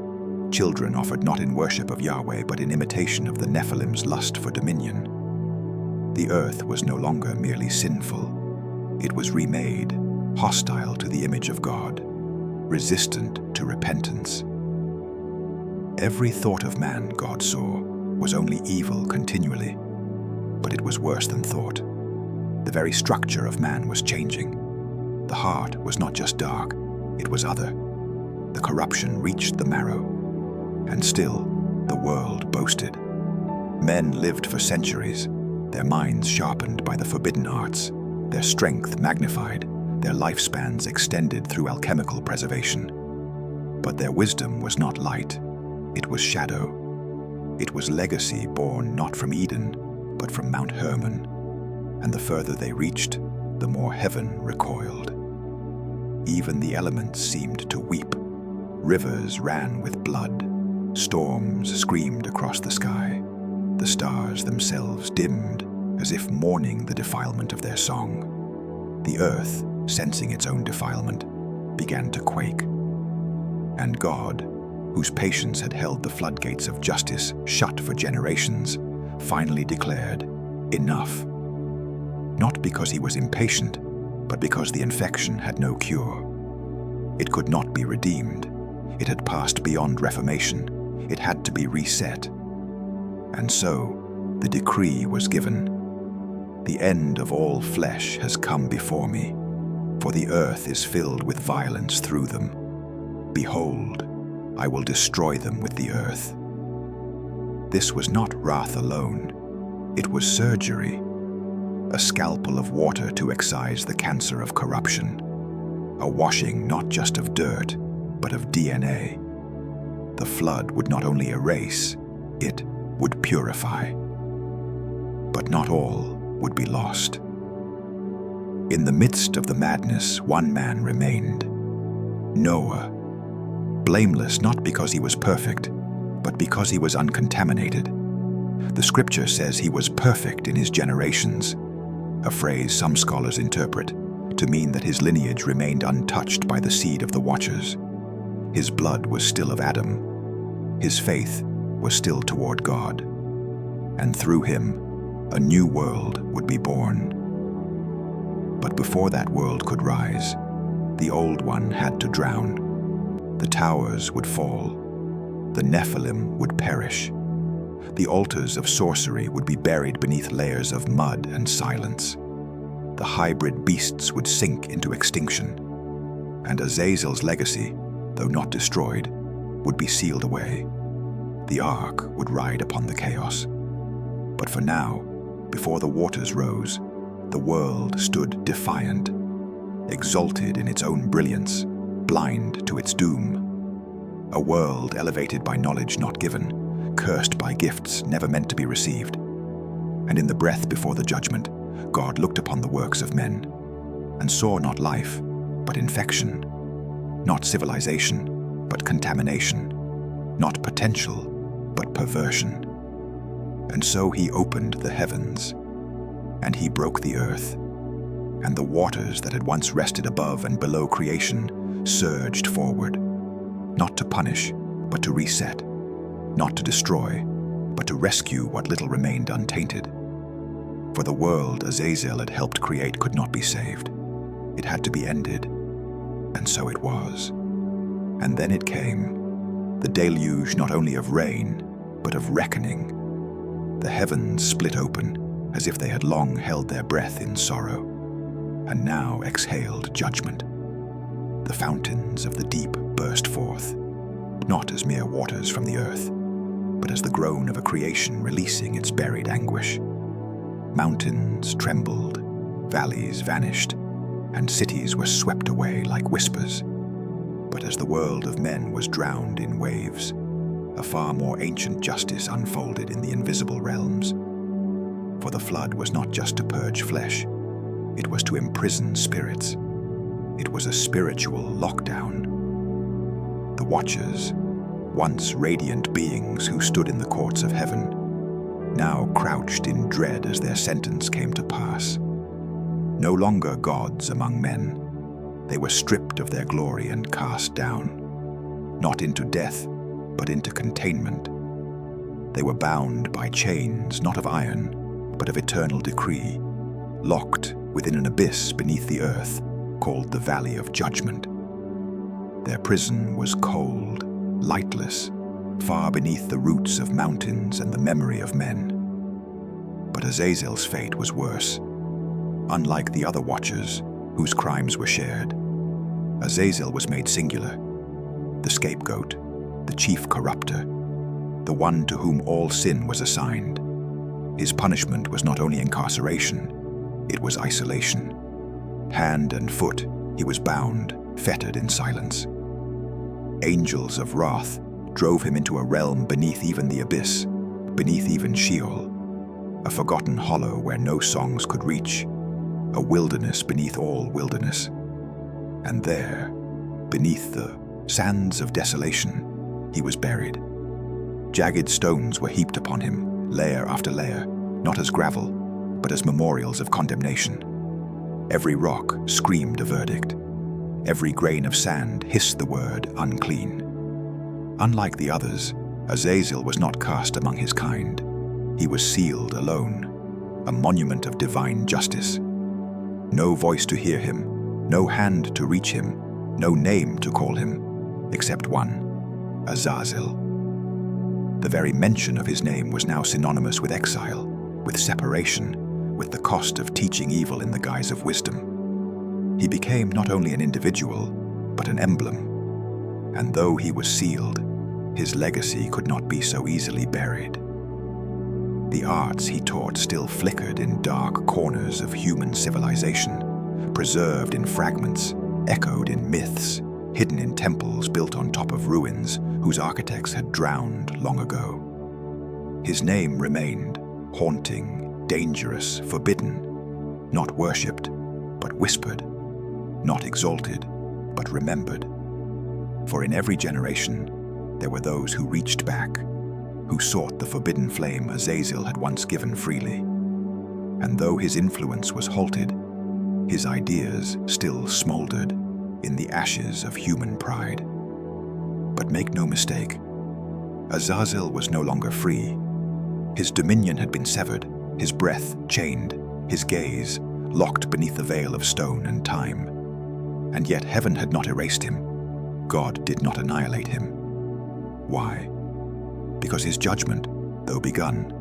Children offered not in worship of Yahweh, but in imitation of the Nephilim's lust for dominion. The earth was no longer merely sinful. It was remade, hostile to the image of God, resistant to repentance. Every thought of man, God saw, was only evil continually, but it was worse than thought. The very structure of man was changing. The heart was not just dark, it was other. The corruption reached the marrow, and still the world boasted. Men lived for centuries, their minds sharpened by the forbidden arts, their strength magnified, their lifespans extended through alchemical preservation. But their wisdom was not light, it was shadow. It was legacy born not from Eden, but from Mount Hermon. And the further they reached, the more heaven recoiled. Even the elements seemed to weep. Rivers ran with blood. Storms screamed across the sky. The stars themselves dimmed, as if mourning the defilement of their song. The earth, sensing its own defilement, began to quake. And God, whose patience had held the floodgates of justice shut for generations, finally declared, "Enough." Not because he was impatient, but because the infection had no cure. It could not be redeemed. It had passed beyond reformation. It had to be reset. And so, the decree was given. The end of all flesh has come before me, for the earth is filled with violence through them. Behold, I will destroy them with the earth. This was not wrath alone. It was surgery, a scalpel of water to excise the cancer of corruption, a washing not just of dirt, but of DNA. The flood would not only erase, it would purify. But not all would be lost. In the midst of the madness, one man remained, Noah, blameless not because he was perfect, but because he was uncontaminated. The scripture says he was perfect in his generations, a phrase some scholars interpret to mean that his lineage remained untouched by the seed of the watchers. His blood was still of Adam. His faith was still toward God. And through him, a new world would be born. But before that world could rise, the old one had to drown. The towers would fall. The Nephilim would perish. The altars of sorcery would be buried beneath layers of mud and silence. The hybrid beasts would sink into extinction. And Azazel'S legacy, though not destroyed, would be sealed away. The ark would ride upon the chaos. But for now, before the waters rose, the world stood defiant, exalted in its own brilliance, blind to its doom. A world elevated by knowledge not given, cursed by gifts never meant to be received. And in the breath before the judgment, God looked upon the works of men, and saw not life, but infection, not civilization, but contamination, not potential, but perversion. And so he opened the heavens, and he broke the earth, and the waters that had once rested above and below creation surged forward, not to punish, but to reset, not to destroy, but to rescue what little remained untainted. For the world Azazel had helped create could not be saved. It had to be ended, and so it was. And then it came, the deluge not only of rain, but of reckoning. The heavens split open, as if they had long held their breath in sorrow, and now exhaled judgment. The fountains of the deep burst forth, not as mere waters from the earth, but as the groan of a creation releasing its buried anguish. Mountains trembled, valleys vanished, and cities were swept away like whispers. But as the world of men was drowned in waves, a far more ancient justice unfolded in the invisible realms. For the flood was not just to purge flesh, it was to imprison spirits. It was a spiritual lockdown. The Watchers, once radiant beings who stood in the courts of heaven, now crouched in dread as their sentence came to pass. No longer gods among men, they were stripped of their glory and cast down, not into death, but into containment. They were bound by chains not of iron, but of eternal decree, locked within an abyss beneath the earth called the Valley of Judgment. Their prison was cold, lightless, far beneath the roots of mountains and the memory of men. But Azazel's fate was worse. Unlike the other Watchers, whose crimes were shared, Azazel was made singular, the scapegoat, the chief corrupter, the one to whom all sin was assigned. His punishment was not only incarceration, it was isolation. Hand and foot, he was bound, fettered in silence. Angels of wrath drove him into a realm beneath even the abyss, beneath even Sheol, a forgotten hollow where no songs could reach, a wilderness beneath all wilderness. And there, beneath the sands of desolation, he was buried. Jagged stones were heaped upon him, layer after layer, not as gravel, but as memorials of condemnation. Every rock screamed a verdict. Every grain of sand hissed the word unclean. Unlike the others, Azazel was not cast among his kind. He was sealed alone, a monument of divine justice. No voice to hear him, no hand to reach him, no name to call him, except one, Azazel. The very mention of his name was now synonymous with exile, with separation, with the cost of teaching evil in the guise of wisdom. He became not only an individual, but an emblem. And though he was sealed, his legacy could not be so easily buried. The arts he taught still flickered in dark corners of human civilization, preserved in fragments, echoed in myths, hidden in temples built on top of ruins whose architects had drowned long ago. His name remained, haunting, dangerous, forbidden, not worshipped, but whispered, not exalted, but remembered. For in every generation, there were those who reached back, who sought the forbidden flame Azazel had once given freely. And though his influence was halted, his ideas still smoldered in the ashes of human pride. But make no mistake, Azazel was no longer free. His dominion had been severed, his breath chained, his gaze locked beneath the veil of stone and time. And yet heaven had not erased him. God did not annihilate him. Why? Because his judgment, though begun,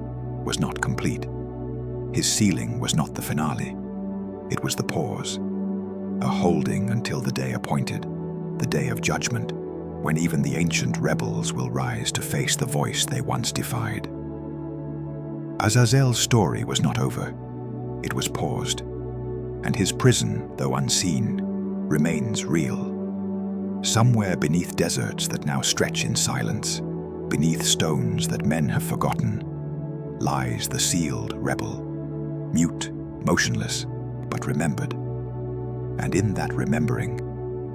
was not complete. His sealing was not the finale. It was the pause, a holding until the day appointed, the day of judgment, when even the ancient rebels will rise to face the voice they once defied. Azazel's story was not over. It was paused, and his prison, though unseen, remains real. Somewhere beneath deserts that now stretch in silence, beneath stones that men have forgotten, lies the sealed rebel, mute, motionless, but remembered. And in that remembering,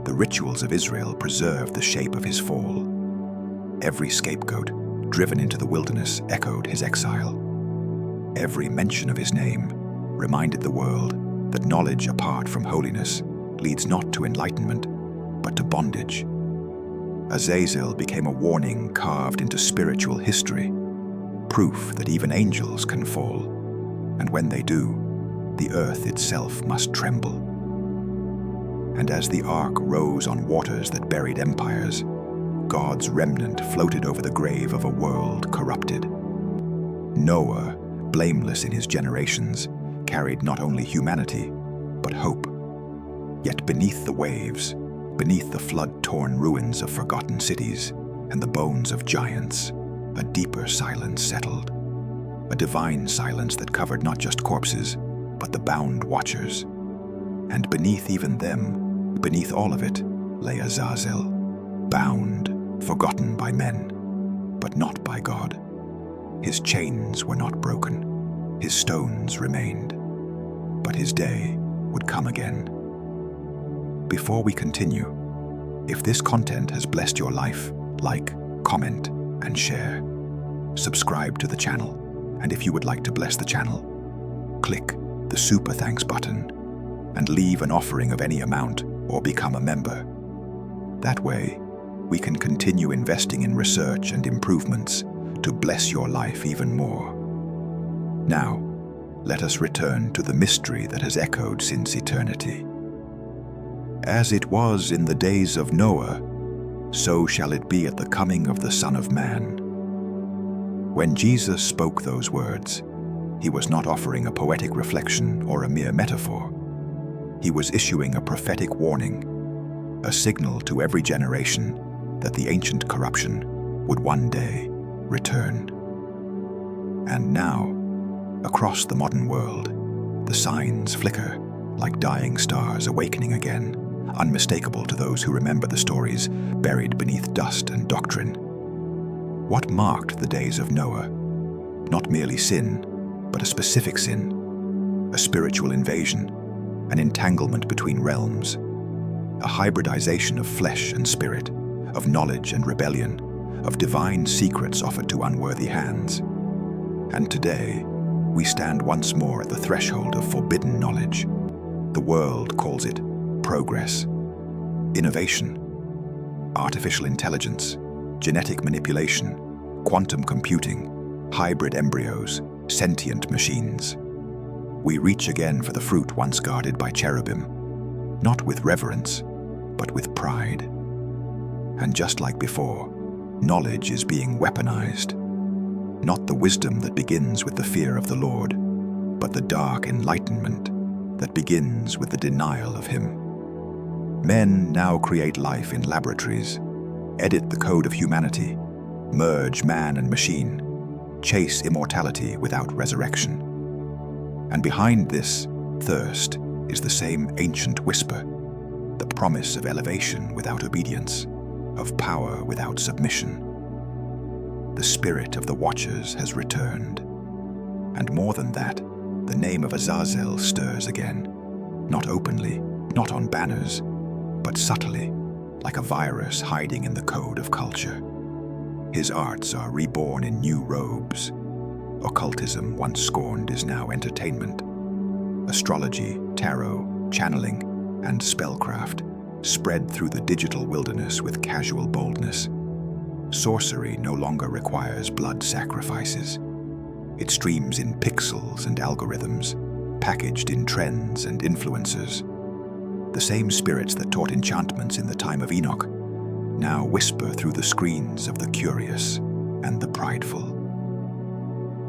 the rituals of Israel preserved the shape of his fall. Every scapegoat, driven into the wilderness, echoed his exile. Every mention of his name reminded the world that knowledge apart from holiness leads not to enlightenment, but to bondage. Azazel became a warning carved into spiritual history, proof that even angels can fall, and when they do, the earth itself must tremble. And as the ark rose on waters that buried empires, God's remnant floated over the grave of a world corrupted. Noah, blameless in his generations, carried not only humanity, but hope. Yet beneath the waves, beneath the flood-torn ruins of forgotten cities and the bones of giants, a deeper silence settled. A divine silence that covered not just corpses, but the bound watchers. And beneath even them, beneath all of it, lay Azazel, bound, forgotten by men, but not by God. His chains were not broken, his stones remained, but his day would come again. Before we continue, If this content has blessed your life, like, comment, and share. Subscribe to the channel, and if you would like to bless the channel, click the Super Thanks button and leave an offering of any amount or become a member. That way, we can continue investing in research and improvements to bless your life even more. Now, let us return to the mystery that has echoed since eternity. As it was in the days of Noah, so shall it be at the coming of the Son of Man. When Jesus spoke those words, he was not offering a poetic reflection or a mere metaphor. He was issuing a prophetic warning, a signal to every generation that the ancient corruption would one day return. And now, across the modern world, the signs flicker like dying stars awakening again, unmistakable to those who remember the stories buried beneath dust and doctrine. What marked the days of Noah? Not merely sin, but a specific sin, a spiritual invasion, an entanglement between realms, a hybridization of flesh and spirit, of knowledge and rebellion, of divine secrets offered to unworthy hands. And today, we stand once more at the threshold of forbidden knowledge. The world calls it progress, innovation, artificial intelligence, genetic manipulation, quantum computing, hybrid embryos, sentient machines. We reach again for the fruit once guarded by cherubim, not with reverence, but with pride. And just like before, knowledge is being weaponized. Not the wisdom that begins with the fear of the Lord, but the dark enlightenment that begins with the denial of Him. Men now create life in laboratories, edit the code of humanity, merge man and machine, chase immortality without resurrection. And behind this thirst is the same ancient whisper, the promise of elevation without obedience, of power without submission. The spirit of the Watchers has returned. And more than that, the name of Azazel stirs again, not openly, not on banners, but subtly, like a virus hiding in the code of culture. His arts are reborn in new robes. Occultism, once scorned, is now entertainment. Astrology, tarot, channeling, and spellcraft spread through the digital wilderness with casual boldness. Sorcery no longer requires blood sacrifices. It streams in pixels and algorithms, packaged in trends and influencers. The same spirits that taught enchantments in the time of Enoch now whisper through the screens of the curious and the prideful.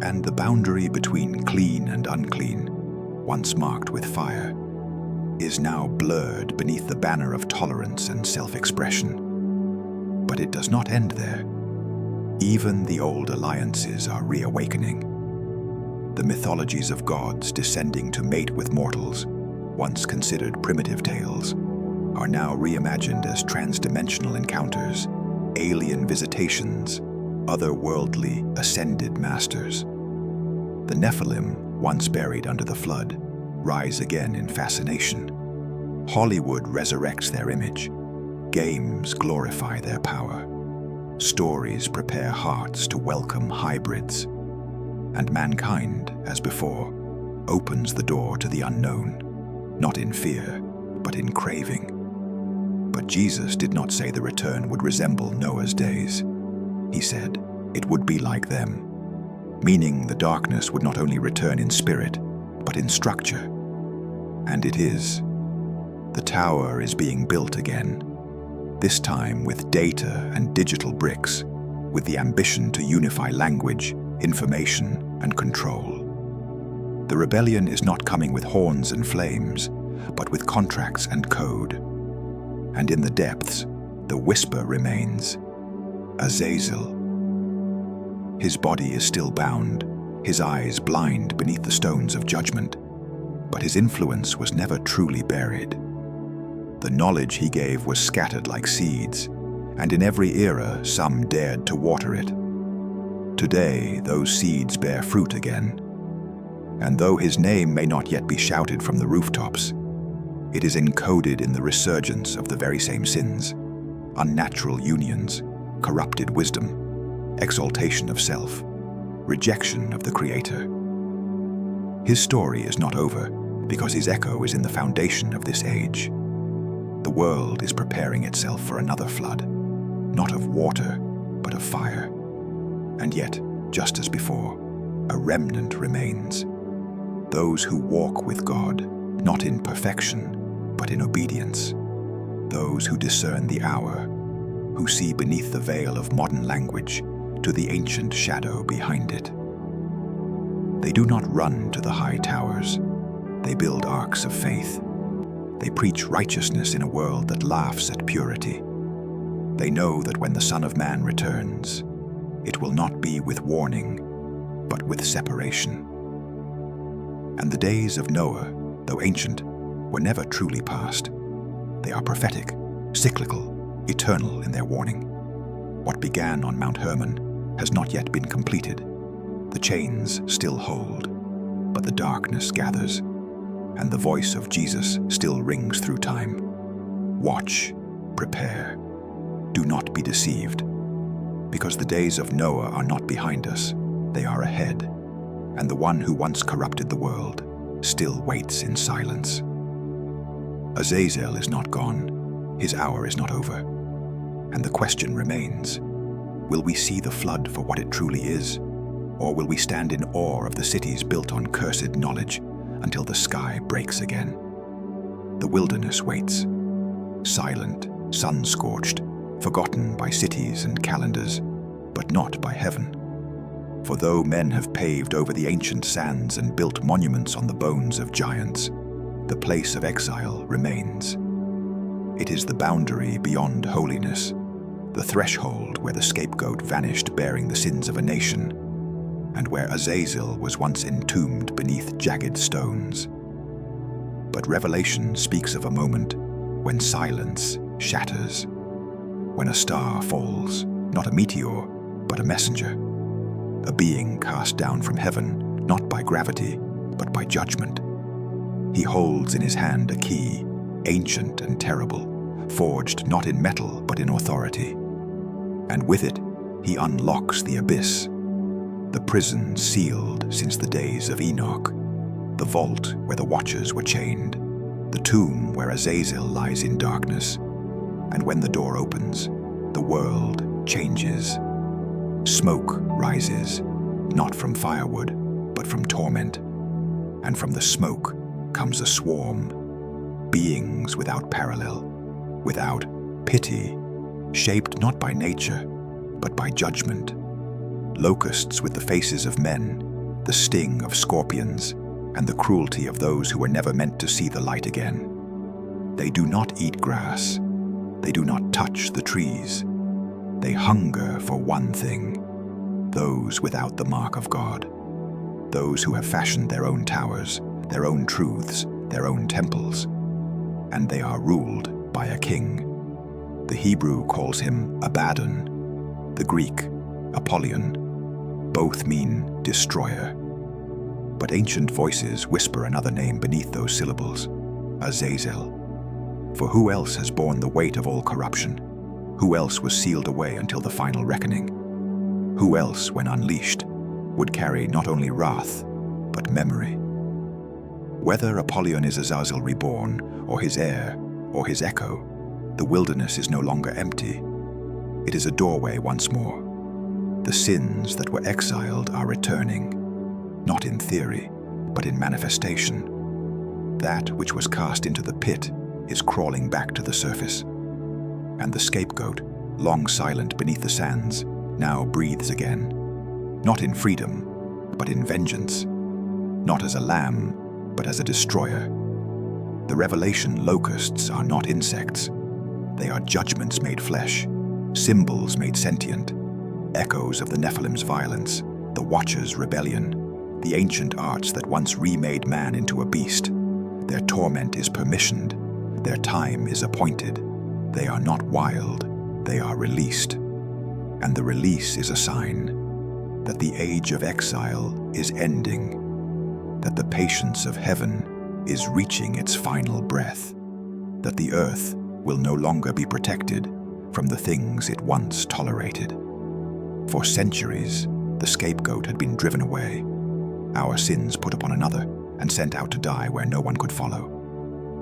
And the boundary between clean and unclean, once marked with fire, is now blurred beneath the banner of tolerance and self-expression. But it does not end there. Even the old alliances are reawakening. The mythologies of gods descending to mate with mortals, once considered primitive tales, are now reimagined as transdimensional encounters, alien visitations, otherworldly ascended masters. The Nephilim, once buried under the flood, rise again in fascination. Hollywood resurrects their image. Games glorify their power. Stories prepare hearts to welcome hybrids. And mankind, as before, opens the door to the unknown, not in fear, but in craving. But Jesus did not say the return would resemble Noah's days. He said it would be like them, meaning the darkness would not only return in spirit, but in structure. And it is. The tower is being built again, this time with data and digital bricks, with the ambition to unify language, information, and control. The rebellion is not coming with horns and flames, but with contracts and code. And in the depths, the whisper remains. Azazel. His body is still bound, his eyes blind beneath the stones of judgment, but his influence was never truly buried. The knowledge he gave was scattered like seeds, and in every era some dared to water it. Today, those seeds bear fruit again. And though his name may not yet be shouted from the rooftops, it is encoded in the resurgence of the very same sins, unnatural unions, corrupted wisdom, exaltation of self, rejection of the Creator. His story is not over because his echo is in the foundation of this age. The world is preparing itself for another flood, not of water, but of fire. And yet, just as before, a remnant remains. Those who walk with God, not in perfection, but in obedience. Those who discern the hour, who see beneath the veil of modern language to the ancient shadow behind it. They do not run to the high towers. They build arcs of faith. They preach righteousness in a world that laughs at purity. They know that when the Son of Man returns, it will not be with warning, but with separation. And the days of Noah, though ancient, were never truly past. They are prophetic, cyclical, eternal in their warning. What began on Mount Hermon has not yet been completed. The chains still hold, but the darkness gathers, and the voice of Jesus still rings through time. Watch, prepare, do not be deceived, because the days of Noah are not behind us, they are ahead, and the one who once corrupted the world still waits in silence. Azazel is not gone, his hour is not over, and the question remains, will we see the flood for what it truly is, or will we stand in awe of the cities built on cursed knowledge until the sky breaks again? The wilderness waits, silent, sun-scorched, forgotten by cities and calendars, but not by heaven. For though men have paved over the ancient sands and built monuments on the bones of giants, the place of exile remains. It is the boundary beyond holiness, the threshold where the scapegoat vanished bearing the sins of a nation, and where Azazel was once entombed beneath jagged stones. But Revelation speaks of a moment when silence shatters, when a star falls, not a meteor, but a messenger, a being cast down from heaven, not by gravity, but by judgment. He holds in his hand a key, ancient and terrible, forged not in metal, but in authority. And with it, he unlocks the abyss, the prison sealed since the days of Enoch, the vault where the watchers were chained, the tomb where Azazel lies in darkness. And when the door opens, the world changes. Smoke rises, not from firewood, but from torment. And from the smoke comes a swarm, beings without parallel, without pity, shaped not by nature, but by judgment. Locusts with the faces of men, the sting of scorpions, and the cruelty of those who were never meant to see the light again. They do not eat grass. They do not touch the trees. They hunger for one thing, those without the mark of God, those who have fashioned their own towers, their own truths, their own temples, and they are ruled by a king. The Hebrew calls him Abaddon, the Greek, Apollyon. Both mean destroyer. But ancient voices whisper another name beneath those syllables, Azazel. For who else has borne the weight of all corruption? Who else was sealed away until the final reckoning? Who else, when unleashed, would carry not only wrath, but memory? Whether Apollyon is Azazel reborn, or his heir, or his echo, the wilderness is no longer empty. It is a doorway once more. The sins that were exiled are returning, not in theory, but in manifestation. That which was cast into the pit is crawling back to the surface. And the scapegoat, long silent beneath the sands, now breathes again, not in freedom, but in vengeance, not as a lamb, but as a destroyer. The Revelation locusts are not insects. They are judgments made flesh, symbols made sentient, echoes of the Nephilim's violence, the Watcher's rebellion, the ancient arts that once remade man into a beast. Their torment is permissioned, their time is appointed. They are not wild, they are released. And the release is a sign that the age of exile is ending, that the patience of heaven is reaching its final breath, that the earth will no longer be protected, from the things it once tolerated. For centuries, the scapegoat had been driven away, our sins put upon another and sent out to die where no one could follow.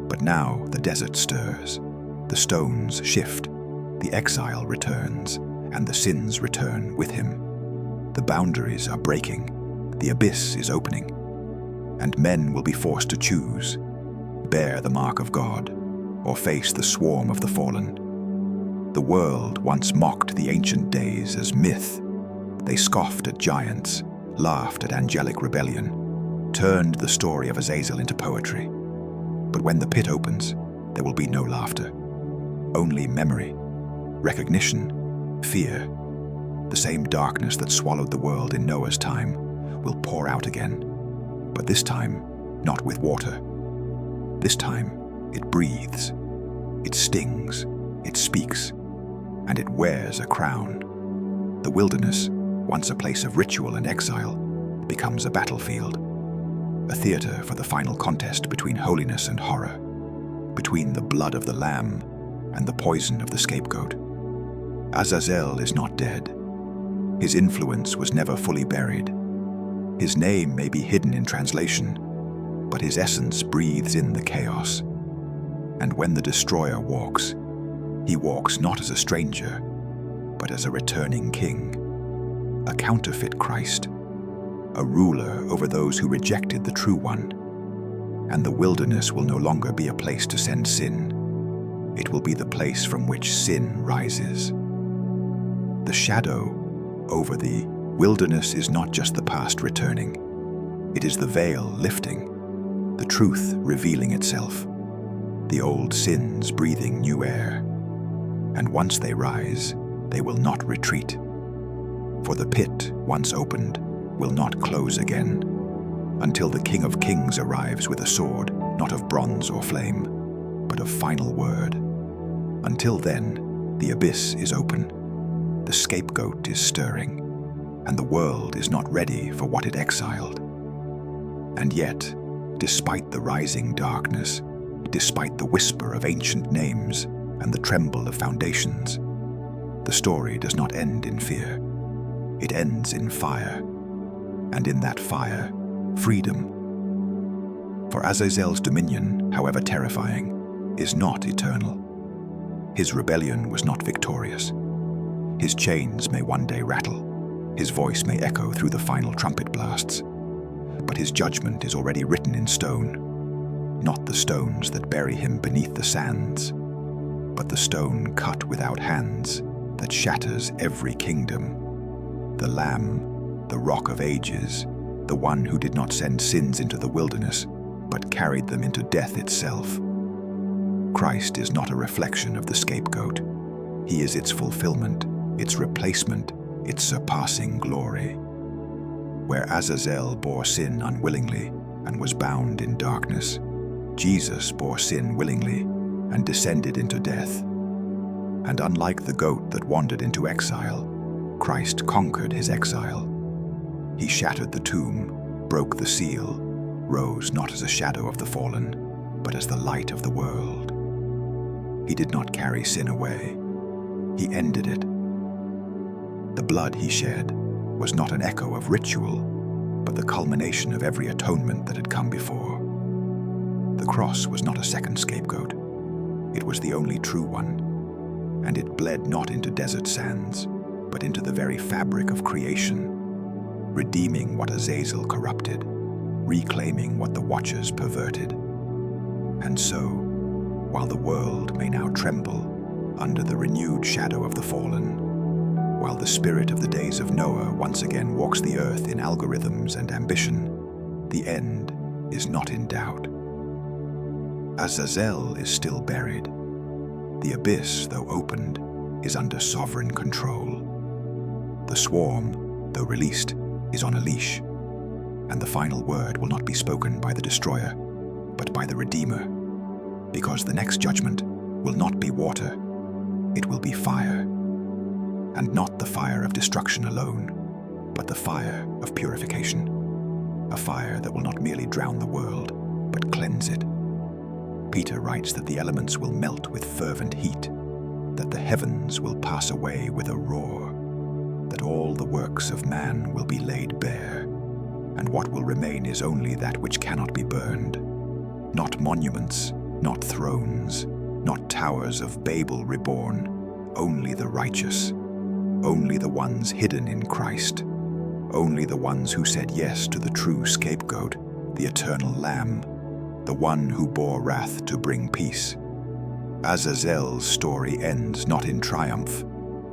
But now the desert stirs, the stones shift, the exile returns, and the sins return with him. The boundaries are breaking, the abyss is opening, and men will be forced to choose, bear the mark of God, or face the swarm of the fallen. The world once mocked the ancient days as myth. They scoffed at giants, laughed at angelic rebellion, turned the story of Azazel into poetry. But when the pit opens, there will be no laughter, only memory, recognition, fear. The same darkness that swallowed the world in Noah's time will pour out again, but this time not with water. This time it breathes, it stings, it speaks, and it wears a crown. The wilderness, once a place of ritual and exile, becomes a battlefield, a theater for the final contest between holiness and horror, between the blood of the lamb and the poison of the scapegoat. Azazel is not dead. His influence was never fully buried. His name may be hidden in translation, but his essence breathes in the chaos. And when the destroyer walks, he walks not as a stranger, but as a returning king, a counterfeit Christ, a ruler over those who rejected the true one. And the wilderness will no longer be a place to send sin. It will be the place from which sin rises. The shadow over the wilderness is not just the past returning. It is the veil lifting, the truth revealing itself, the old sins breathing new air. And once they rise, they will not retreat. For the pit, once opened, will not close again, until the King of Kings arrives with a sword, not of bronze or flame, but of final word. Until then, the abyss is open, the scapegoat is stirring, and the world is not ready for what it exiled. And yet, despite the rising darkness, despite the whisper of ancient names and the tremble of foundations, the story does not end in fear. It ends in fire, and in that fire, freedom. For Azazel's dominion, however terrifying, is not eternal. His rebellion was not victorious. His chains may one day rattle, his voice may echo through the final trumpet blasts, but his judgment is already written in stone, not the stones that bury him beneath the sands, but the stone cut without hands that shatters every kingdom. The Lamb, the Rock of Ages, the one who did not send sins into the wilderness, but carried them into death itself. Christ is not a reflection of the scapegoat. He is its fulfillment, its replacement, its surpassing glory. Where Azazel bore sin unwillingly and was bound in darkness, Jesus bore sin willingly and descended into death. And unlike the goat that wandered into exile, Christ conquered his exile. He shattered the tomb, broke the seal, rose not as a shadow of the fallen, but as the light of the world. He did not carry sin away. He ended it. The blood he shed was not an echo of ritual, but the culmination of every atonement that had come before. The cross was not a second scapegoat. It was the only true one, and it bled not into desert sands, but into the very fabric of creation, redeeming what Azazel corrupted, reclaiming what the Watchers perverted. And so, while the world may now tremble under the renewed shadow of the fallen, while the spirit of the days of Noah once again walks the earth in algorithms and ambition, the end is not in doubt. Azazel is still buried. The abyss, though opened, is under sovereign control. The swarm, though released, is on a leash, and the final word will not be spoken by the destroyer, but by the Redeemer, because the next judgment will not be water, it will be fire, and not the fire of destruction alone, but the fire of purification, a fire that will not merely drown the world, but cleanse it. Peter writes that the elements will melt with fervent heat, that the heavens will pass away with a roar, that all the works of man will be laid bare, and what will remain is only that which cannot be burned. Not monuments, not thrones, not towers of Babel reborn, only the righteous, only the ones hidden in Christ, only the ones who said yes to the true scapegoat, the eternal Lamb, the one who bore wrath to bring peace. Azazel'S story ends not in triumph,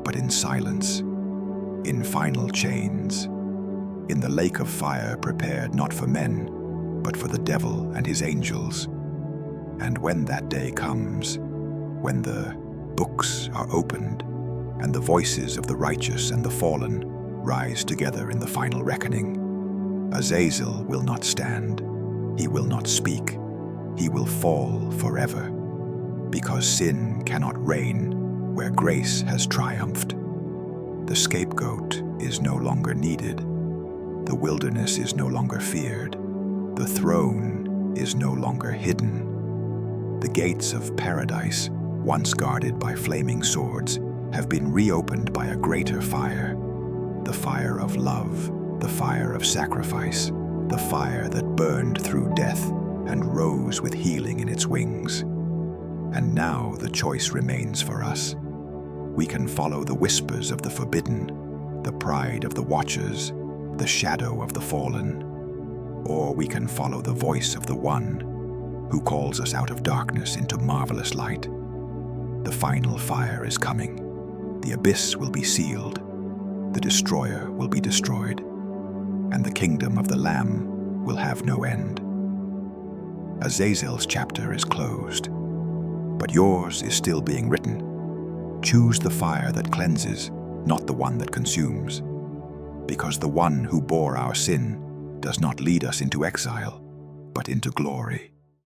but in silence, in final chains, in the lake of fire prepared not for men, but for the devil and his angels. And when that day comes, when the books are opened, and the voices of the righteous and the fallen rise together in the final reckoning, Azazel will not stand, he will not speak, he will fall forever, because sin cannot reign where grace has triumphed. The scapegoat is no longer needed, the wilderness is no longer feared, the throne is no longer hidden. The gates of paradise, once guarded by flaming swords, have been reopened by a greater fire, the fire of love, the fire of sacrifice, the fire that burned through death and rose with healing in its wings. And now the choice remains for us. We can follow the whispers of the forbidden, the pride of the watchers, the shadow of the fallen, or we can follow the voice of the one who calls us out of darkness into marvelous light. The final fire is coming. The abyss will be sealed. The destroyer will be destroyed. And the kingdom of the Lamb will have no end. Azazel'S chapter is closed, but yours is still being written. Choose the fire that cleanses, not the one that consumes, because the one who bore our sin does not lead us into exile, but into glory.